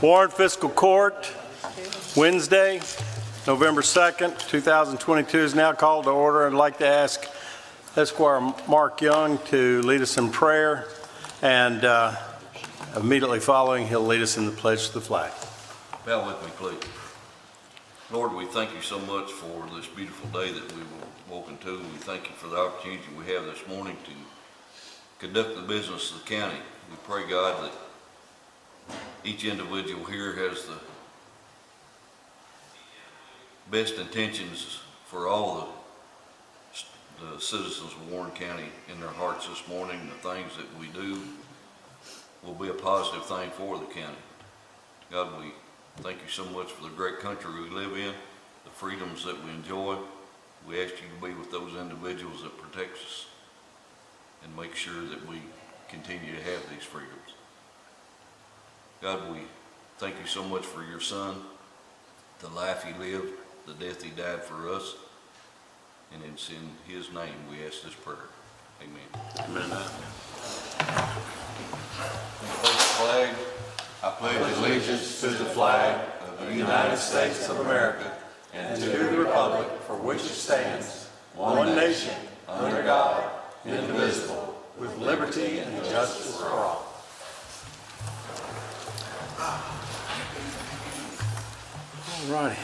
Warren Fiscal Court, Wednesday, November 2nd, 2022 is now called to order. I'd like to ask Esquire Mark Young to lead us in prayer, and immediately following, he'll lead us in the pledge to the flag. Bow with me, please. Lord, we thank you so much for this beautiful day that we were woken to. We thank you for the opportunity we have this morning to conduct the business of the county. We pray, God, that each individual here has the best intentions for all the citizens of Warren County in their hearts this morning. The things that we do will be a positive thing for the county. God, we thank you so much for the great country we live in, the freedoms that we enjoy. We ask you to be with those individuals that protect us and make sure that we continue to have these freedoms. God, we thank you so much for your son, the life he lived, the death he died for us, and it's in his name we ask this prayer. Amen. Amen. Flag. I pledge allegiance to the flag of the United States of America and to the republic for which it stands, one nation, under God, indivisible, with liberty and justice for all. All righty.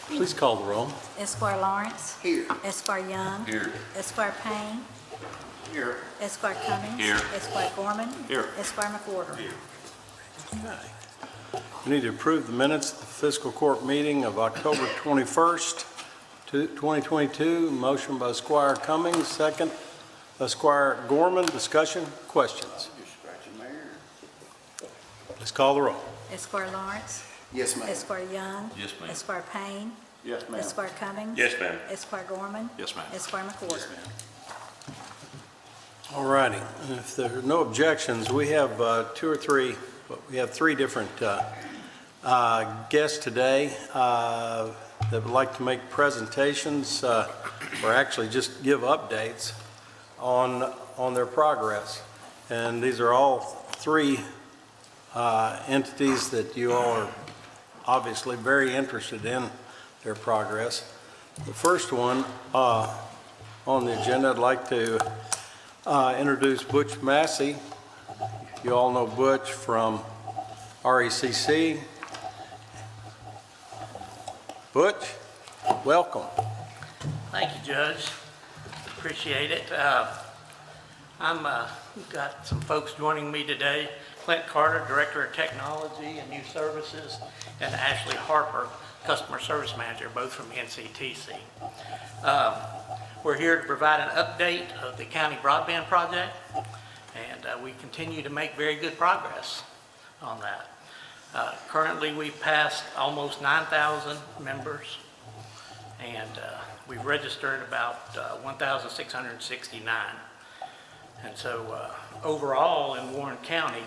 Please call the roll. Esquire Lawrence. Here. Esquire Young. Here. Esquire Payne. Here. Esquire Cummings. Here. Esquire Gorman. Here. Esquire McWhorter. Here. Okay. We need to approve the minutes of the fiscal court meeting of October 21st, 2022. Motion by Esquire Cummings, second Esquire Gorman. Discussion, questions? Please call the roll. Esquire Lawrence. Yes, ma'am. Esquire Young. Yes, ma'am. Esquire Payne. Yes, ma'am. Esquire Cummings. Yes, ma'am. Esquire Gorman. Yes, ma'am. Esquire McWhorter. All righty. If there are no objections, we have three different guests today that would like to make presentations or actually just give updates on their progress. And these are all three entities that you all are obviously very interested in their progress. The first one on the agenda, I'd like to introduce Butch Massey. You all know Butch from RECC. Butch, welcome. Thank you, Judge. Appreciate it. We've got some folks joining me today. Clint Carter, Director of Technology and New Services, and Ashley Harper, Customer Service Manager, both from NCTC. We're here to provide an update of the county broadband project, and we continue to make very good progress on that. Currently, we've passed almost 9,000 members, and we've registered about 1,669. And so overall in Warren County,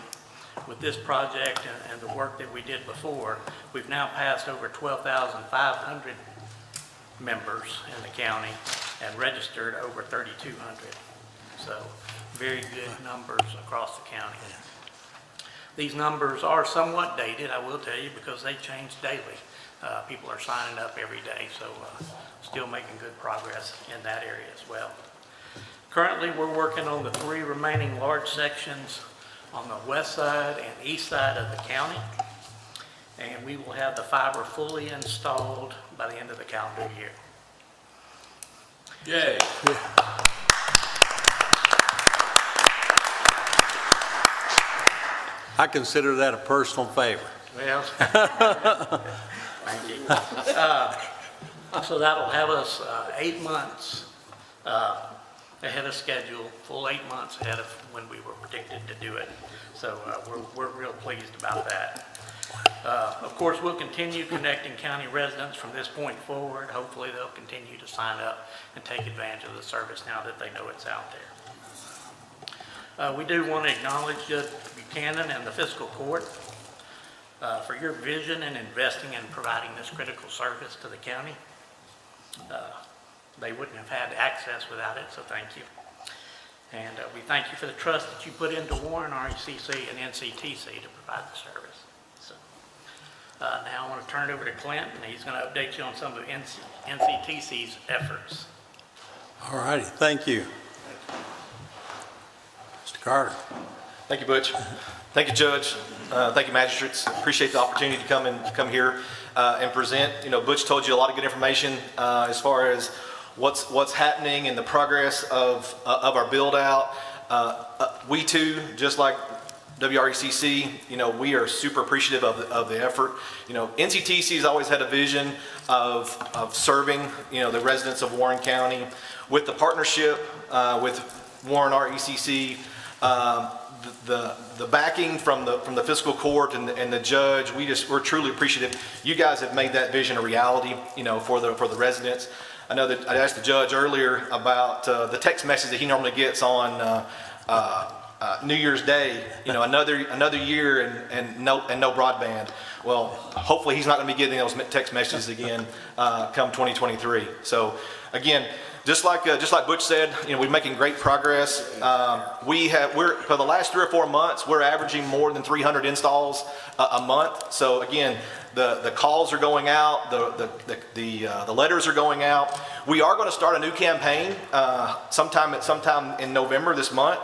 with this project and the work that we did before, we've now passed over 12,500 members in the county and registered over 3,200. So very good numbers across the county. These numbers are somewhat dated, I will tell you, because they change daily. People are signing up every day, so still making good progress in that area as well. Currently, we're working on the three remaining large sections on the west side and east side of the county, and we will have the fiber fully installed by the end of the calendar year. Yay. I consider that a personal favor. Well, thank you. So that'll have us 8 months ahead of schedule, full 8 months ahead of when we were predicted to do it. So we're real pleased about that. Of course, we'll continue connecting county residents from this point forward. Hopefully they'll continue to sign up and take advantage of the service now that they know it's out there. We do want to acknowledge Judge Buchanan and the Fiscal Court for your vision in investing and providing this critical service to the county. They wouldn't have had access without it, so thank you. And we thank you for the trust that you put into Warren, RECC, and NCTC to provide the service. So, Now I want to turn it over to Clint, and he's going to update you on some of NCTC's efforts. All righty, thank you. Mr. Carter. Thank you, Butch. Thank you, Judge. Thank you, magistrates. Appreciate the opportunity to come here and present. You know, Butch told you a lot of good information as far as what's happening and the progress of our build out. We too, just like WRECC, you know, we are super appreciative of the effort. You know, NCTC has always had a vision of serving, you know, the residents of Warren County. With the partnership with Warren RECC, the backing from the fiscal court and the judge, we're truly appreciative. You guys have made that vision a reality, you know, for the residents. I know that I asked the judge earlier about the text message that he normally gets on New Year's Day, you know, another year and no broadband. Well, hopefully he's not going to be getting those text messages again come 2023. So again, just like Butch said, you know, we're making great progress. We're for the last 3 or 4 months, we're averaging more than 300 installs a month. So again, the calls are going out, the letters are going out. We are going to start a new campaign sometime in November this month.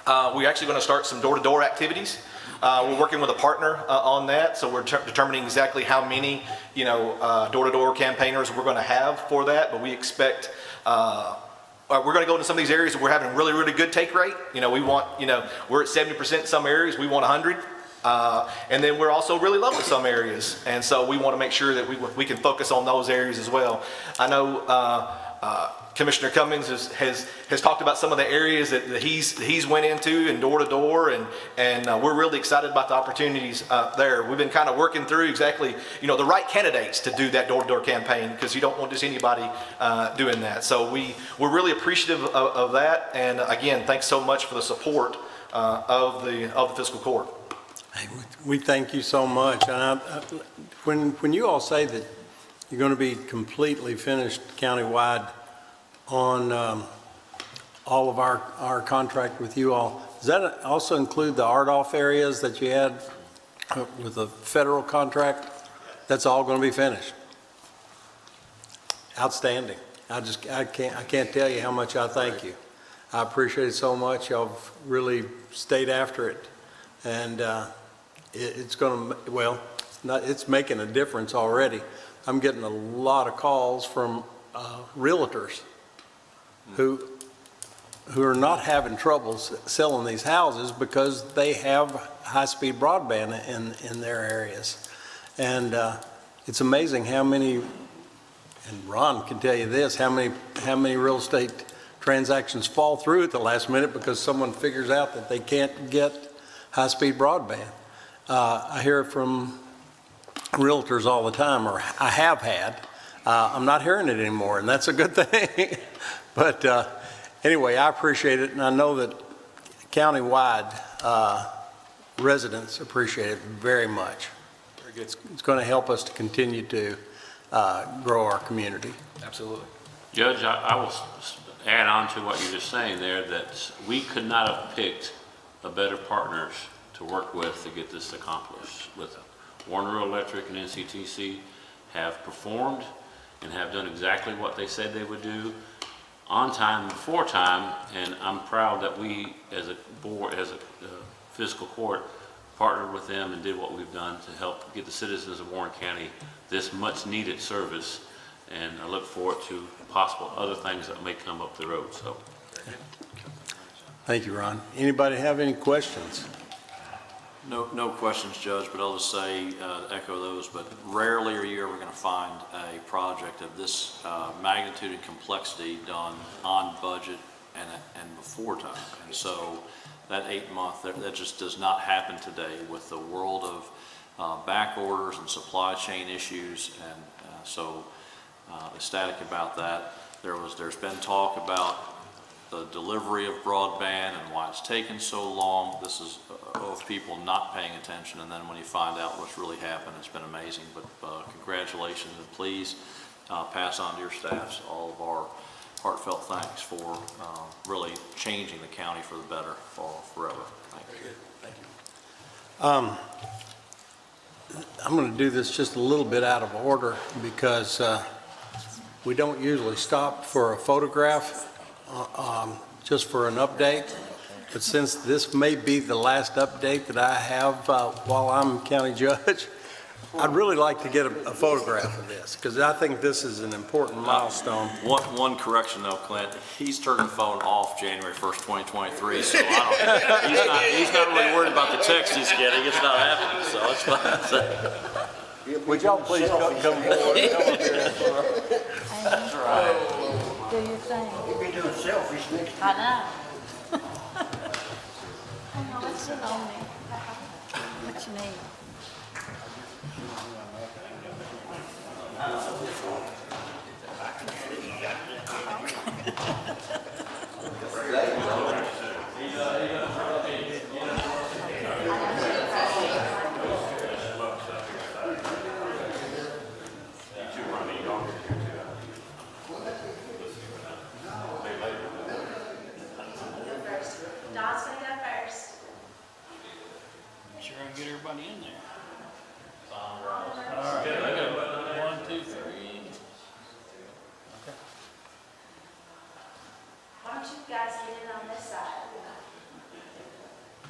We're actually going to start some door-to-door activities. We're working with a partner on that, so we're determining exactly how many, you know, door-to-door campaigners we're going to have for that. But we expect we're going to go into some of these areas that we're having really, really good take rate. You know, we want, you know, we're at 70% in some areas. We want 100, and then we're also really low in some areas, and so we want to make sure that we can focus on those areas as well. I know. Commissioner Cummings has talked about some of the areas that he's went into and door to door, and we're really excited about the opportunities there. We've been kind of working through exactly, you know, the right candidates to do that door to door campaign, because you don't want just anybody doing that. So we're really appreciative of that, and again, thanks so much for the support of the fiscal court. Hey, we thank you so much. And when you all say that you're going to be completely finished countywide on all of our contract with you all, does that also include the RDOF areas that you had with the federal contract? That's all going to be finished. Outstanding. I can't tell you how much I thank you. I appreciate it so much. Y'all have really stayed after it, and it's going to, well, it's making a difference already. I'm getting a lot of calls from realtors who are not having trouble selling these houses because they have high-speed broadband in their areas. And it's amazing how many, and Ron can tell you this, how many real estate transactions fall through at the last minute because someone figures out that they can't get high-speed broadband. I hear it from realtors all the time, or I have had. I'm not hearing it anymore, and that's a good thing. But anyway, I appreciate it, and I know that countywide residents appreciate it very much. It's going to help us to continue to grow our community. Absolutely. Judge, I will add on to what you're just saying there, that we could not have picked a better partners to work with to get this accomplished. With Warner Electric and NCTC have performed and have done exactly what they said they would do, on time, before time, and I'm proud that we, as a board, as a fiscal court, partnered with them and did what we've done to help get the citizens of Warren County this much needed service, and I look forward to possible other things that may come up the road. So, Thank you, Ron. Anybody have any questions? No questions, Judge, but I'll just say, echo those, but rarely are you ever going to find a project of this magnitude and complexity done on budget and before time. And so that 8 month, that just does not happen today with the world of back orders and supply chain issues. And so ecstatic about that. There's been talk about the delivery of broadband and why it's taken so long. This is of people not paying attention, and then when you find out what's really happened, it's been amazing. But congratulations, and please pass on to your staffs all of our heartfelt thanks for really changing the county for the better for forever. Thank you. Thank you. I'm going to do this just a little bit out of order because we don't usually stop for a photograph, just for an update. But since this may be the last update that I have while I'm county judge, I'd really like to get a photograph of this because I think this is an important milestone. One correction though, Clint, he's turned the phone off January 1st, 2023, so he's not really worried about the text he's getting. It's not happening, so it's fine. Would y'all please come forward? That's right. Do your thing. You'll be doing selfies next I know. Hang on, let's sit on me. What you need? Don's gonna go first. Sure I can get everybody in there. All right, 1, 2, 3. Why don't you guys get in on this side?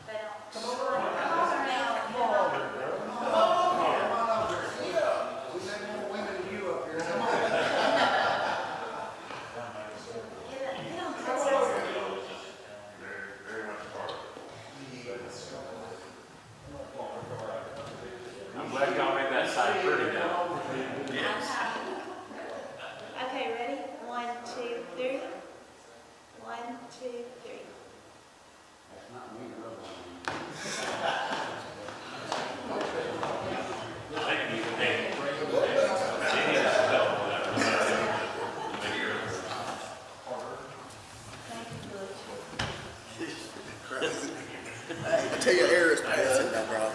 They don't. Come on. Get on this side. I'm glad y'all made that side pretty now. Okay, ready? 1, 2, 3. 1, 2, 3. I tell you, air is passing now, bro.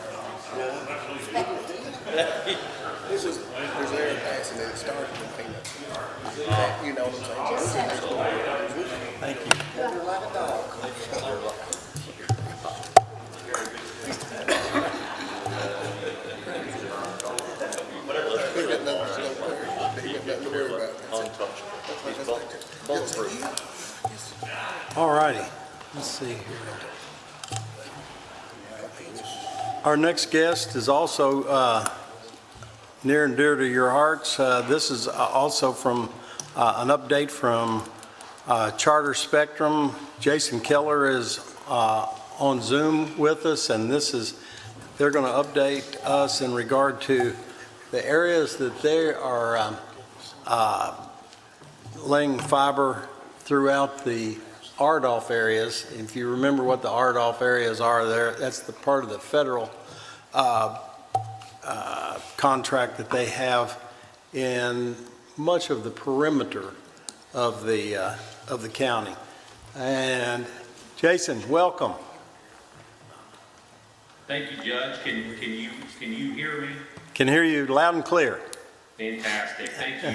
This is, there's air passing and it started with peanuts. You know what I'm saying? Thank you. You're like a dog. He got nothing to do with it. He got nothing to do about it. All righty, let's see here. Our next guest is also near and dear to your hearts. This is also from an update from Charter Spectrum. Jason Keller is on Zoom with us, and they're going to update us in regard to the areas that they are laying fiber throughout the RDOF areas. If you remember what the RDOF areas are there, that's the part of the federal contract that they have in much of the perimeter of the county. And Jason, welcome. Thank you, Judge. Can you hear me? Can hear you loud and clear. Fantastic. Thank you,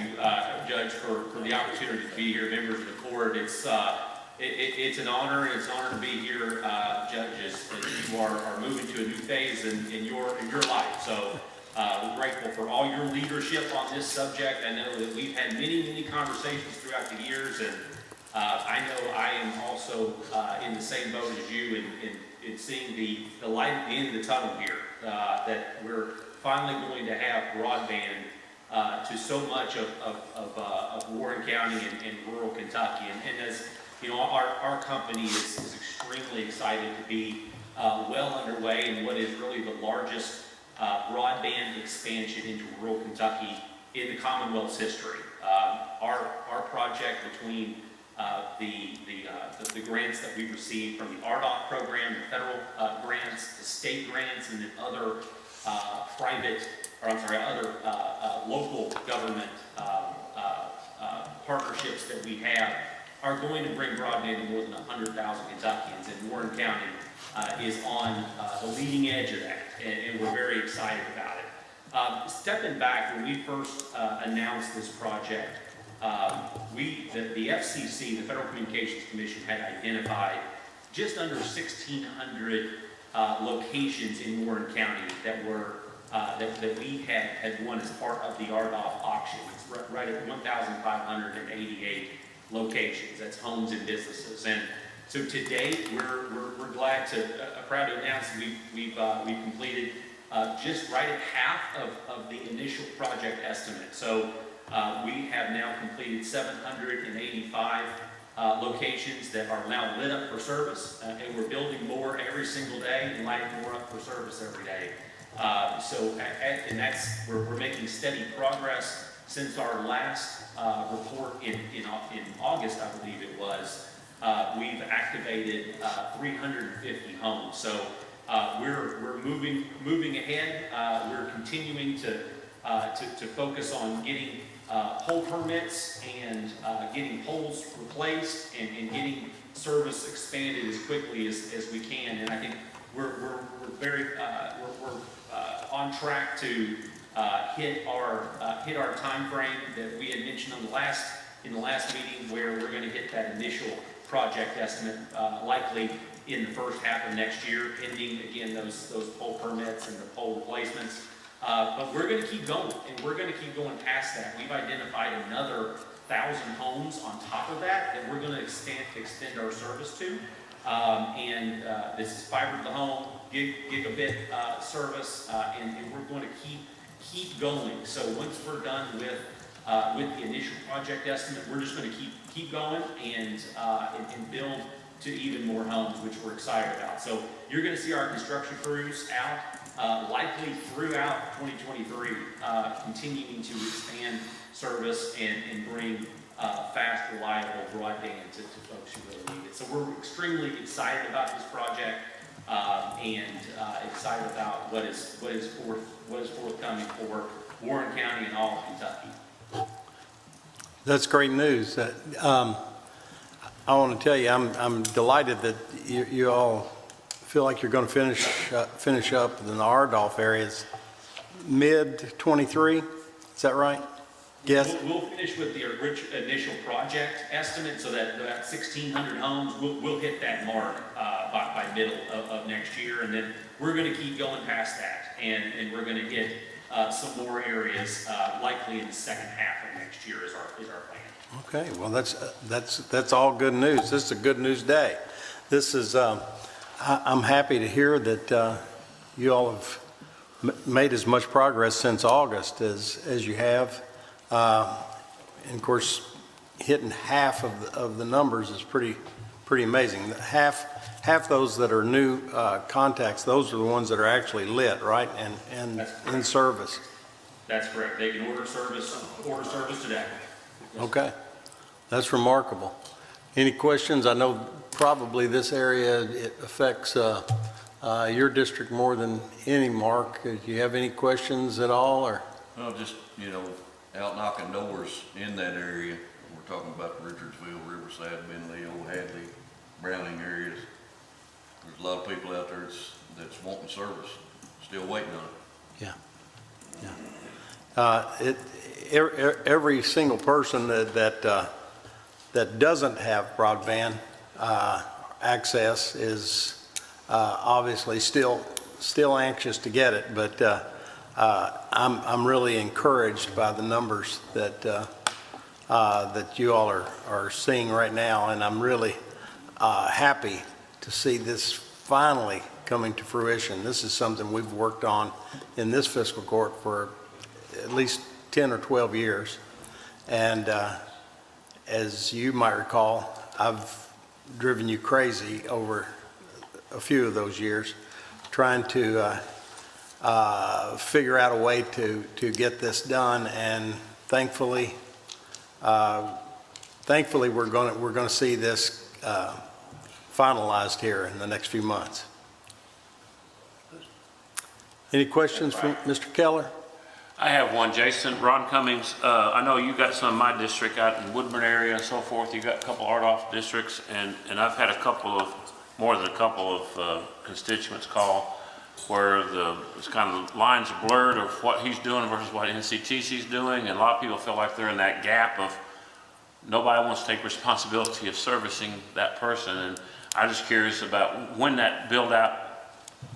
Judge, for the opportunity to be here, members of the court. It's an honor, and it's an honor to be here, judges. You are moving to a new phase in your life. So we're grateful for all your leadership on this subject. I know that we've had many conversations throughout the years, and I know I am also in the same boat as you in seeing the light at the end of the tunnel here, that we're finally going to have broadband to so much of Warren County and rural Kentucky. And as you know, our company is extremely excited to be well underway in what is really the largest broadband expansion into rural Kentucky in the Commonwealth's history. Our project, between the grants that we received from the RDOF program, the federal grants, the state grants, and then other other local government partnerships that we have, are going to bring broadband to more than 100,000 Kentuckians, and Warren County is on the leading edge of that, and we're very excited about it. Stepping back, when we first announced this project, the FCC, the Federal Communications Commission, had identified just under 1,600 locations in Warren County that were that we had won as part of the RDOF auction. It's right at 1,588 locations. That's homes and businesses. And so today, we're glad to, proud to announce we've completed just right at half of the initial project estimate. So we have now completed 785 locations that are now lit up for service, and we're building more every single day and lighting more up for service every day. And that's, we're making steady progress since our last report in August, I believe it was. We've activated 350 homes. So we're moving ahead. We're continuing to focus on getting pole permits and getting poles replaced and getting service expanded as quickly as we can. And I think we're very on track to hit our time frame that we had mentioned in the last meeting, where we're going to hit that initial project estimate likely in the first half of next year, pending again those pole permits and the pole replacements. But we're going to keep going, and we're going to keep going past that. We've identified another 1,000 homes on top of that we're going to extend our service to. This is fiber to the home, gigabit service, and we're going to keep going. So once we're done with the initial project estimate, we're just going to keep going and build to even more homes, which we're excited about. So you're going to see our construction crews out likely throughout 2023, continuing to expand service and bring fast, reliable broadband to folks who really need it. So we're extremely excited about this project and excited about what is forthcoming for Warren County and all of Kentucky. That's great news. I want to tell you, I'm delighted that you all feel like you're going to finish up in the RDOF areas mid-23. Is that right? Yes. We'll finish with the initial project estimate, so that about 1,600 homes, we'll hit that mark by middle of next year, and then we're going to keep going past that, and we're going to hit some more areas likely in the second half of next year is our plan. Okay, well that's all good news. This is a good news day. This is I'm happy to hear that you all have made as much progress since August as you have. And of course, hitting half of the numbers is pretty amazing. Half those that are new contacts, those are the ones that are actually lit, right, and in service. That's correct. They can order service today. Okay, that's remarkable. Any questions? I know probably this area, it affects your district more than any. Mark, do you have any questions at all, or? Well, just, out knocking doors in that area. We're talking about Richardsville, Riverside, Bentley, Old Hadley, Browning areas. There's a lot of people out there that's wanting service, still waiting on it. Yeah. Every single person that doesn't have broadband access is obviously still anxious to get it, but I'm really encouraged by the numbers that you all are seeing right now, and I'm really happy to see this finally coming to fruition. This is something we've worked on in this fiscal court for at least 10 or 12 years, and as you might recall, I've driven you crazy over a few of those years trying to figure out a way to get this done, and thankfully we're going to see this finalized here in the next few months. Any questions from Mr. Keller? I have one, Jason. Ron Cummings, I know you got some of my district out in Woodburn area and so forth. You got a couple RDOF districts, and I've had more than a couple of constituents call where it's kind of lines are blurred of what he's doing versus what NCTC's doing, and a lot of people feel like they're in that gap of nobody wants to take responsibility of servicing that person. And I'm just curious about when that build out.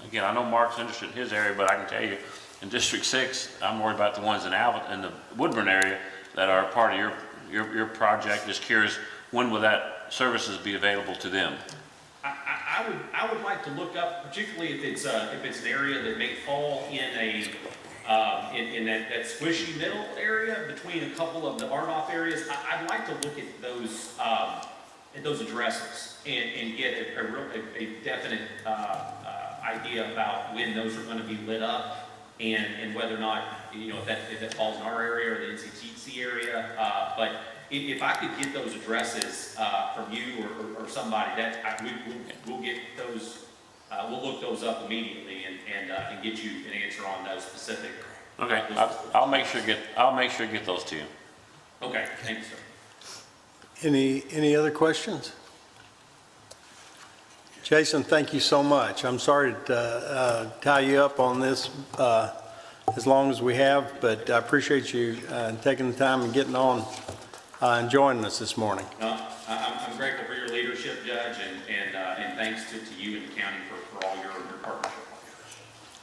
Again, I know Mark's interested in his area, but I can tell you, in District 6. I'm worried about the ones in the Woodburn area that are part of your project. Just curious, when will that services be available to them? I would like to look up, particularly if it's an area that may fall in in that squishy middle area between a couple of the Barnoff areas. I'd like to look at those addresses and get a definite idea about when those are going to be lit up and whether or not, if that falls in our area or the NCTC area. But if I could get those addresses from you or somebody, we'll get those. We'll look those up immediately and get you an answer on those specific. Okay, I'll make sure to get those to you. Okay, thank you, sir. Any other questions? Jason, thank you so much. I'm sorry to tie you up on this as long as we have, but I appreciate you taking the time and getting on and joining us this morning. I'm grateful for your leadership, Judge, and thanks to you and the county for all your partnership.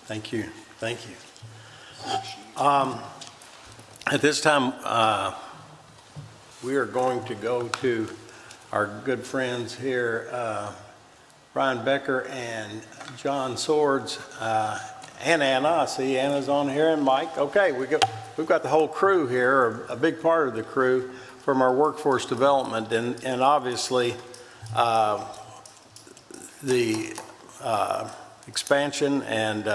Thank you. Thank you. At this time, we are going to go to our good friends here, Brian Becker and John Swords, and Anna. I see Anna's on here, and Mike. Okay, we've got the whole crew here, or a big part of the crew from our workforce development, and obviously the expansion and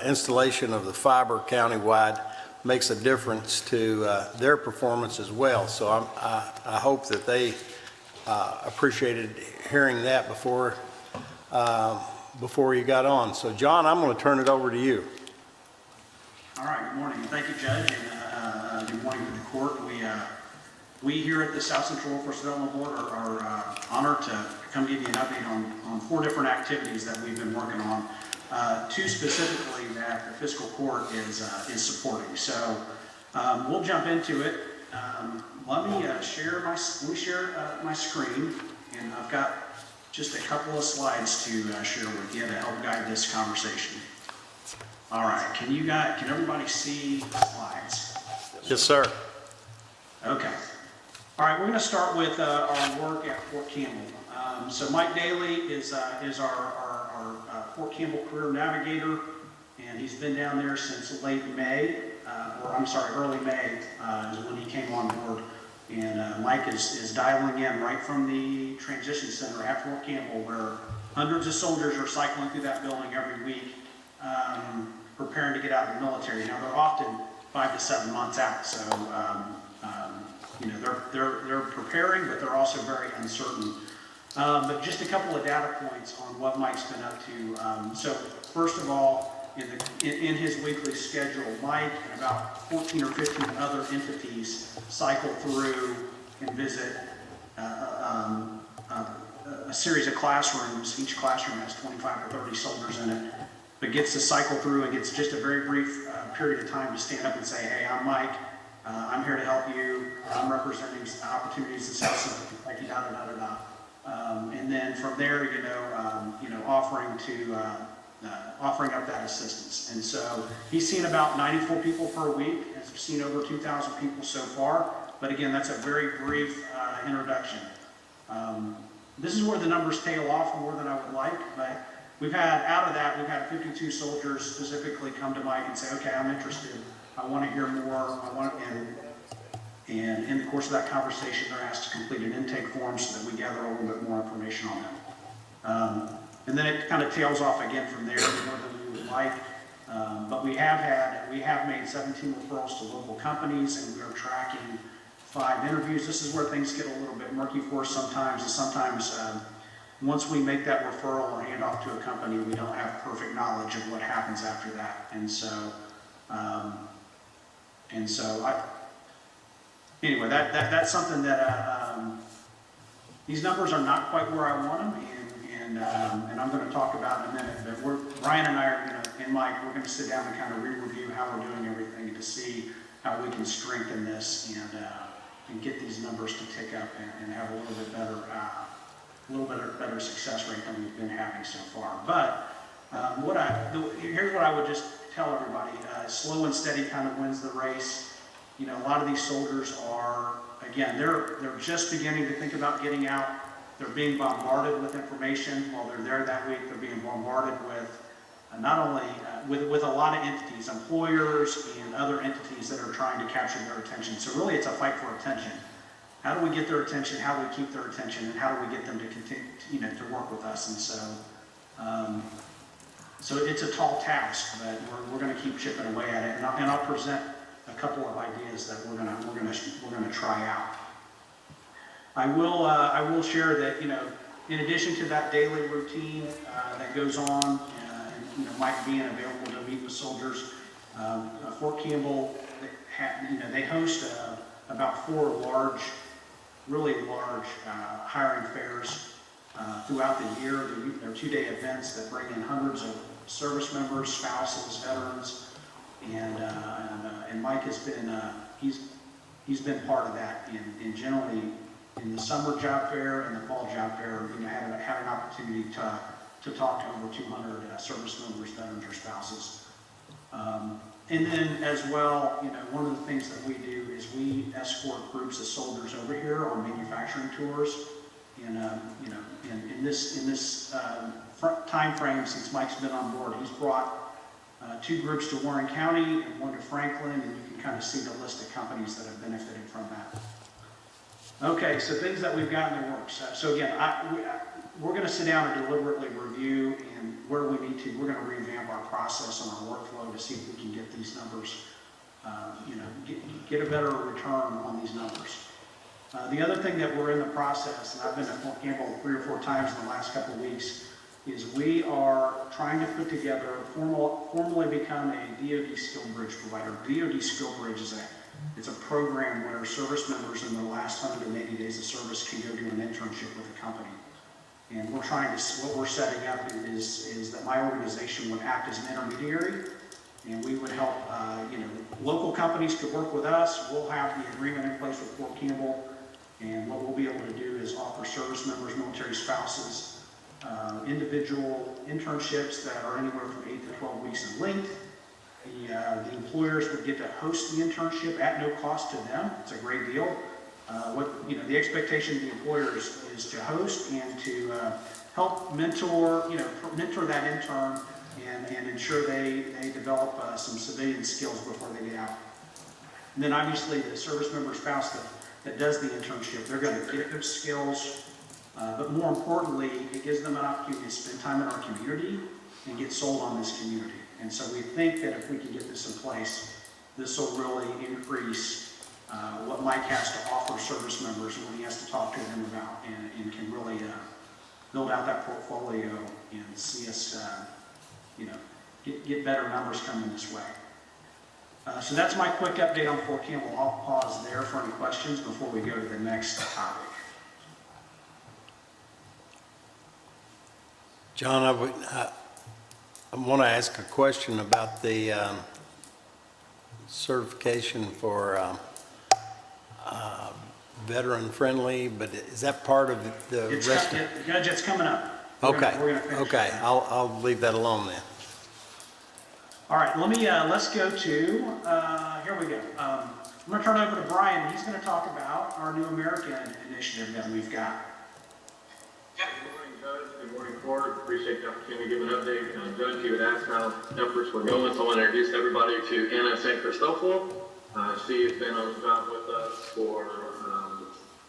installation of the fiber countywide makes a difference to their performance as well. So I hope that they appreciated hearing that before you got on. So John, I'm going to turn it over to you. All right, good morning. Thank you, Judge, and good morning to the court. We here at the South Central Workforce Development Board are honored to come give you an update on 4 different activities that we've been working on. 2 specifically that the fiscal court is supporting. So we'll jump into it. Let me share my screen, and I've got just a couple of slides to share with you to help guide this conversation. All right, can everybody see the slides? Yes, sir. Okay. All right, we're going to start with our work at Fort Campbell. So Mike Daly is our Fort Campbell career navigator, and he's been down there since early May is when he came on board. And Mike is dialing in right from the transition center at Fort Campbell, where hundreds of soldiers are cycling through that building every week, preparing to get out of the military. Now, they're often 5 to 7 months out, so they're preparing, but they're also very uncertain. But just a couple of data points on what Mike's been up to. So first of all, in his weekly schedule, Mike and about 14 or 15 other entities cycle through and visit a series of classrooms. Each classroom has 25 or 30 soldiers in it, but gets to cycle through and gets just a very brief period of time to stand up and say, hey, I'm Mike. I'm here to help you. I'm representing opportunities in South Central Kentucky, and then from there, offering up that assistance. And so he's seen about 94 people per week. Has seen over 2,000 people so far. But again, that's a very brief introduction. This is where the numbers tail off more than I would like, but we've had 52 soldiers specifically come to Mike and say, okay, I'm interested. I want to hear more. And in the course of that conversation, they're asked to complete an intake form so that we gather a little bit more information on them. And then it kind of tails off again from there, more than we would like. But we have made 17 referrals to local companies, and we are tracking 5 interviews. This is where things get a little bit murky for us sometimes. And sometimes once we make that referral or hand off to a company, we don't have perfect knowledge of what happens after that. Anyway, that's something that these numbers are not quite where I want them, and I'm going to talk about in a minute. But Brian and I and Mike, we're going to sit down and kind of re-review how we're doing everything to see how we can strengthen this and get these numbers to tick up and have a little bit better success rate than we've been having so far. But here's what I would just tell everybody, slow and steady kind of wins the race. You know, a lot of these soldiers are, again, they're just beginning to think about getting out. They're being bombarded with information while they're there that week. They're being bombarded with not only with a lot of entities, employers and other entities that are trying to capture their attention. So really, it's a fight for attention. How do we get their attention? How do we keep their attention? And how do we get them to continue, you know, to work with us? And so, so it's a tall task, but we're going to keep chipping away at it. And I'll present a couple of ideas that we're going to try out. I will share that, you know, in addition to that daily routine that goes on, and you know, Mike being available to meet with soldiers, Fort Campbell, they host about 4 really large hiring fairs throughout the year. They're 2-day events that bring in hundreds of service members, spouses, veterans, and Mike has been he's been part of that. And generally in the summer job fair and the fall job fair, you know, had an opportunity to talk to over 200 service members, veterans, or spouses. And then as well, you know, one of the things that we do is we escort groups of soldiers over here on manufacturing tours. And you know, in this time frame since Mike's been on board, he's brought 2 groups to Warren County and 1 to Franklin, and you can kind of see the list of companies that have benefited from that. Okay, so things that we've got in the works. So again, we're going to sit down and deliberately review, and where we need to, we're going to revamp our process and our workflow to see if we can get these numbers, you know, get a better return on these numbers. The other thing that we're in the process, and I've been at Fort Campbell 3 or 4 times in the last couple of weeks, is we are trying to put together, formally become a DoD Skill Bridge provider. DoD Skill Bridge is it's a program where service members in the last 180 days of service can go do an internship with a company. And we're trying to, what we're setting up is that my organization would act as an intermediary, and we would help, you know, local companies could work with us. We'll have the agreement in place with Fort Campbell, and what we'll be able to do is offer service members, military spouses, individual internships that are anywhere from 8 to 12 weeks in length. The employers would get to host the internship at no cost to them. It's a great deal. You know, the expectation of the employers is to host and to help mentor, you know, mentor that intern and ensure they develop some civilian skills before they get out. And then obviously the service member spouse that does the internship, they're going to get those skills, but more importantly, it gives them an opportunity to spend time in our community and get sold on this community. And so we think that if we can get this in place, this will really increase what Mike has to offer service members and what he has to talk to them about, and can really build out that portfolio and see us, you know, get better numbers coming this way. So that's my quick update on Fort Campbell. I'll pause there for any questions before we go to the next topic. John, I want to ask a question about the certification for veteran friendly, but is that part of the rest? Judge, it's coming up. Okay, we're gonna finish okay, that. I'll leave that alone then. All right, let's go to, here we go. I'm going to turn it over to Brian. He's going to talk about our New American initiative that we've got. Good morning, Judge. Good morning, Court. Appreciate the opportunity to give an update. Judge, you had asked how efforts were going, so I want to introduce everybody to Anna St. Christoffel. She has been on the job with us for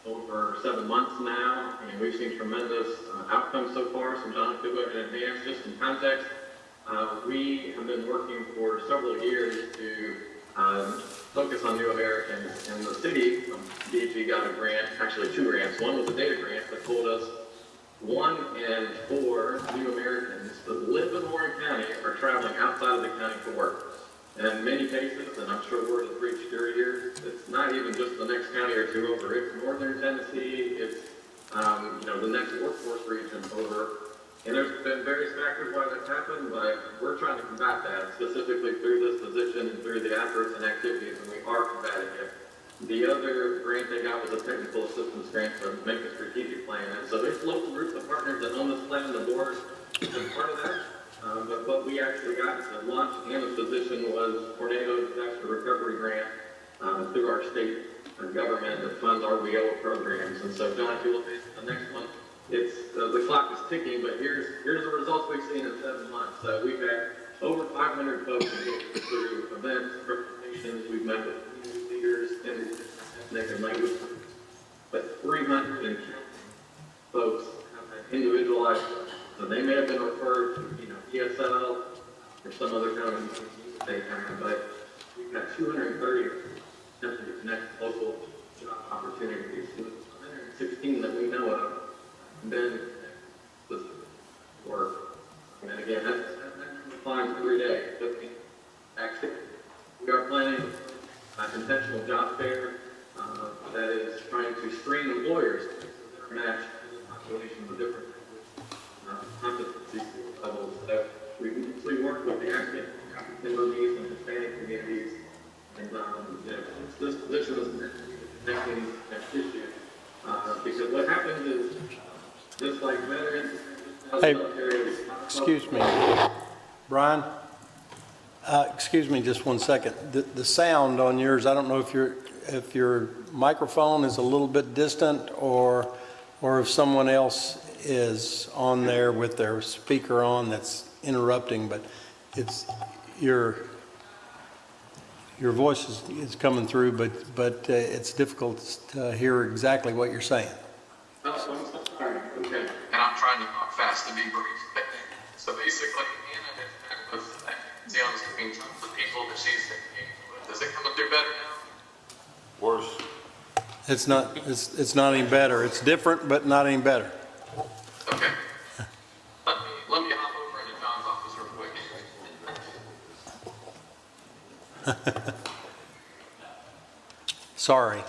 over 7 months now, and we've seen tremendous outcomes so far. So John, if you go ahead and advance just in context, we have been working for several years to focus on New Americans, and the city of DG got a grant, actually 2 grants. One was a data grant that told us 1 in 4 New Americans that live in Warren County are traveling outside of the county for work. And in many cases, and I'm sure word has reached your ears, it's not even just the next county or 2 over. It's northern Tennessee. It's the next workforce region over. And there's been various factors why that's happened, but we're trying to combat that specifically through this position and through the efforts and activities, and we are combating it. The other grant they got was a technical assistance grant to make a strategic plan. And so there's local groups of partners that own this plan, and the board is part of that. But what we actually got to launch Anna's position was Tornado Disaster Recovery Grant through our state government that funds our WIO programs. And so, John, if you look at the next one, it's the clock is ticking, but here's the results we've seen in 7 months. So we've had over 500 folks engaged through events, presentations. We've met with community leaders and ethnic and language groups. But 300 and counting folks have had individualized. So they may have been referred to, ESL or some other kind of they have, but we've got 230 to connect local job opportunities. 116 that we know of. And then this work. And again, that climbs every day. Actually, we are planning an intentional job fair that is trying to screen employers to match populations of different competency levels. So we usually work with the African American and Hispanic communities, and this position is connecting that issue because what happens is just like veterans. Hey, excuse me, Brian. Excuse me just one second. The sound on yours, I don't know if your microphone is a little bit distant or if someone else is on there with their speaker on that's interrupting, but it's your voice is coming through, but it's difficult to hear exactly what you're saying. Oh, I'm sorry. Okay. And I'm trying to talk fast to be brief. So basically, Anna has on the screen tons of people that she's engaged with. Does it come through better now? Worse. It's not any better. It's different, but not any better. Okay. Let me hop over into John's office real quick. Sorry.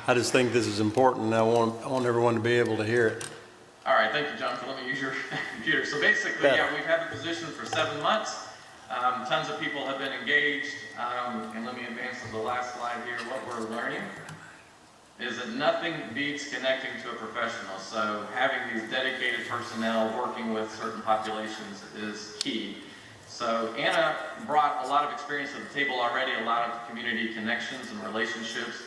I just think this is important, and I want everyone to be able to hear it. All right, thank you, John, for letting me use your computer. So basically, yeah, we've had the position for 7 months. Tons of people have been engaged. And let me advance to the last slide here. What we're learning is that nothing beats connecting to a professional. So having these dedicated personnel working with certain populations is key. So Anna brought a lot of experience to the table already, a lot of community connections and relationships.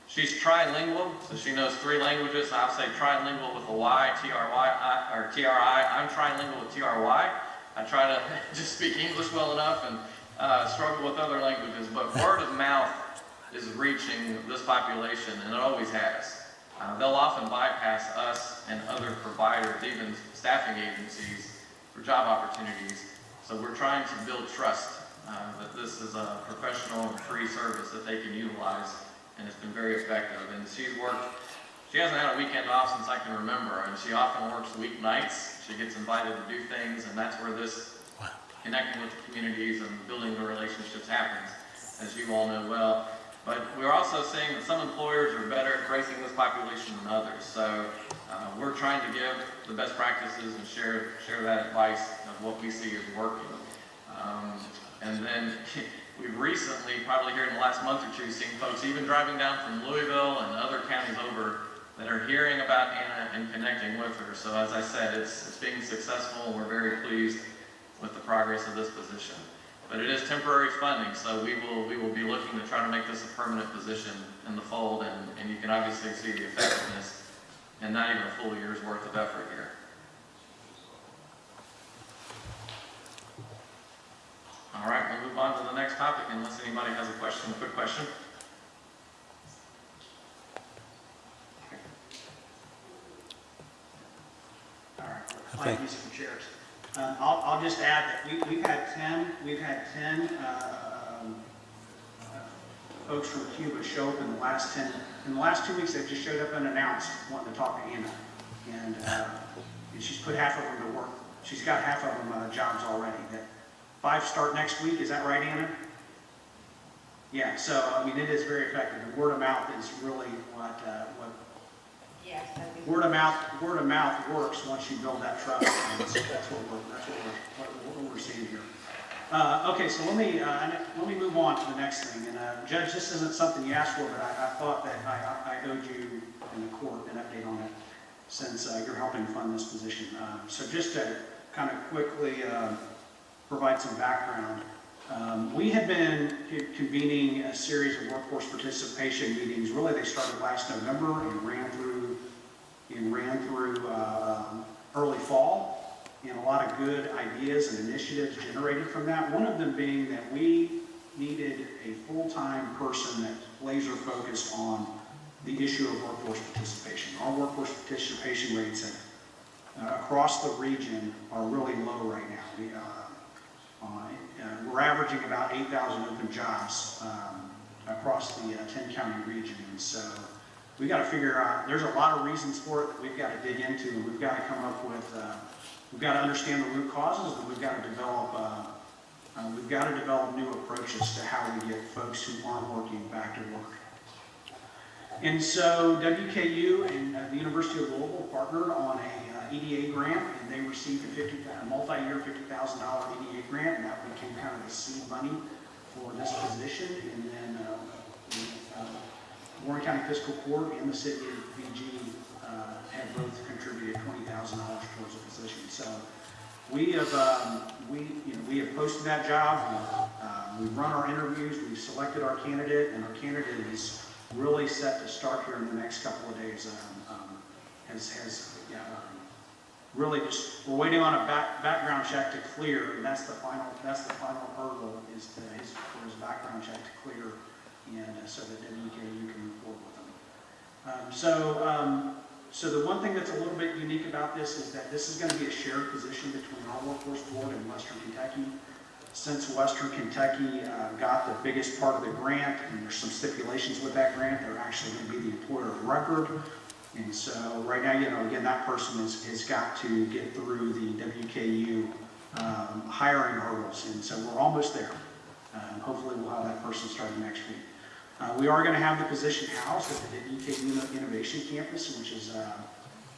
She's trilingual, so she knows 3 languages. I'll say trilingual with a Y, T-R-Y, or T-R-I. I'm trilingual with T-R-Y. I try to just speak English well enough and struggle with other languages, but word of mouth is reaching this population, and it always has. They'll often bypass us and other providers, even staffing agencies, for job opportunities. So we're trying to build trust that this is a professional and free service that they can utilize, and it's been very effective. And she hasn't had a weekend off since I can remember, and she often works weeknights. She gets invited to do things, and that's where this connecting with the communities and building the relationships happens, as you all know well. But we're also seeing that some employers are better at embracing this population than others. So we're trying to give the best practices and share that advice of what we see is working. And then we've recently, probably here in the last month or two, seen folks even driving down from Louisville and other counties over that are hearing about Anna and connecting with her. So as I said, it's being successful, and we're very pleased with the progress of this position. But it is temporary funding, so we will be looking to try to make this a permanent position in the fold, and you can obviously see the effectiveness and not even a full year's worth of effort here. All right, we'll move on to the next topic unless anybody has a question, a quick question. All right, Mike, use some chairs. I'll just add that we've had 10 folks from Cuba show up in the last 2 weeks. They've just showed up unannounced, wanting to talk to Anna, and she's put half of them to work. She's got half of them jobs already. 5 start next week. Is that right, Anna? Yeah. So I mean, it is very effective. The word of mouth is really what. Yes. Word of mouth works once you build that trust. And so that's what we're seeing here. Okay, so let me move on to the next thing. And Judge, this isn't something you asked for, but I thought that I owed you in the court an update on it. since you're helping fund this position. So just to kind of quickly provide some background, we have been convening a series of workforce participation meetings. Really, they started last November and ran through early fall, and a lot of good ideas and initiatives generated from that. One of them being that we needed a full-time person that's laser focused on the issue of workforce participation. Our workforce participation rates across the region are really low right now. We're averaging about 8,000 open jobs across the 10-county region, and so we got to figure out, there's a lot of reasons for it that we've got to dig into, and we've got to come up with, we've got to understand the root causes, and we've got to develop new approaches to how we get folks who aren't working back to work. And so WKU and the University of Louisville partnered on a EDA grant, and they received a multi-year $50,000 EDA grant, and that became kind of the seed money for this position. And then Warren County Fiscal Court and the City of VG have both contributed $20,000 towards the position. So we have posted that job. We've run our interviews. We've selected our candidate, and our candidate is really set to start here in the next couple of days. Really just, we're waiting on a background check to clear, and that's the final hurdle is for his background check to clear, and so that WKU can move forward with them. So the one thing that's a little bit unique about this is that this is going to be a shared position between our workforce board and Western Kentucky. Since Western Kentucky got the biggest part of the grant, and there's some stipulations with that grant, they're actually going to be the employer of record. And so right now, again, that person has got to get through the WKU hiring hurdles. And so we're almost there. Hopefully we'll have that person starting next week. We are going to have the position housed at the WKU Innovation Campus,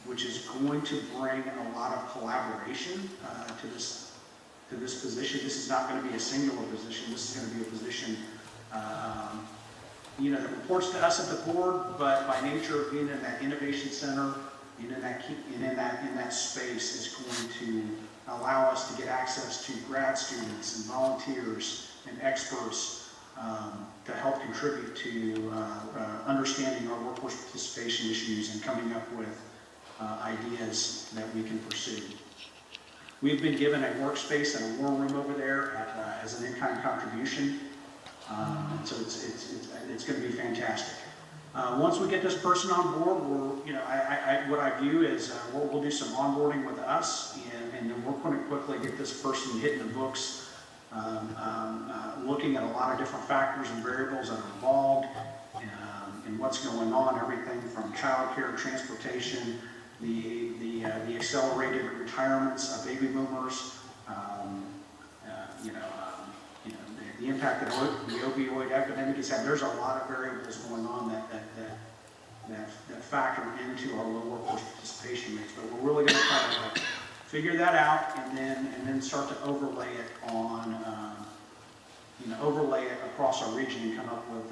which is going to bring a lot of collaboration to this position. This is not going to be a singular position. This is going to be a position that reports to us at the board, but by nature of being in that innovation center and in that space is going to allow us to get access to grad students and volunteers and experts to help contribute to understanding our workforce participation issues and coming up with ideas that we can pursue. We've been given a workspace and a war room over there as an in-kind contribution. So it's going to be fantastic. Once we get this person on board, what I view is we'll do some onboarding with us, and then we're going to quickly get this person hitting the books, looking at a lot of different factors and variables that are involved, and what's going on, everything from childcare, transportation, the accelerated retirements of baby boomers, the impact that the opioid epidemic has had. There's a lot of variables going on that factor into our low workforce participation rates. But we're really going to try to figure that out and then start to overlay it on overlay it across our region and come up with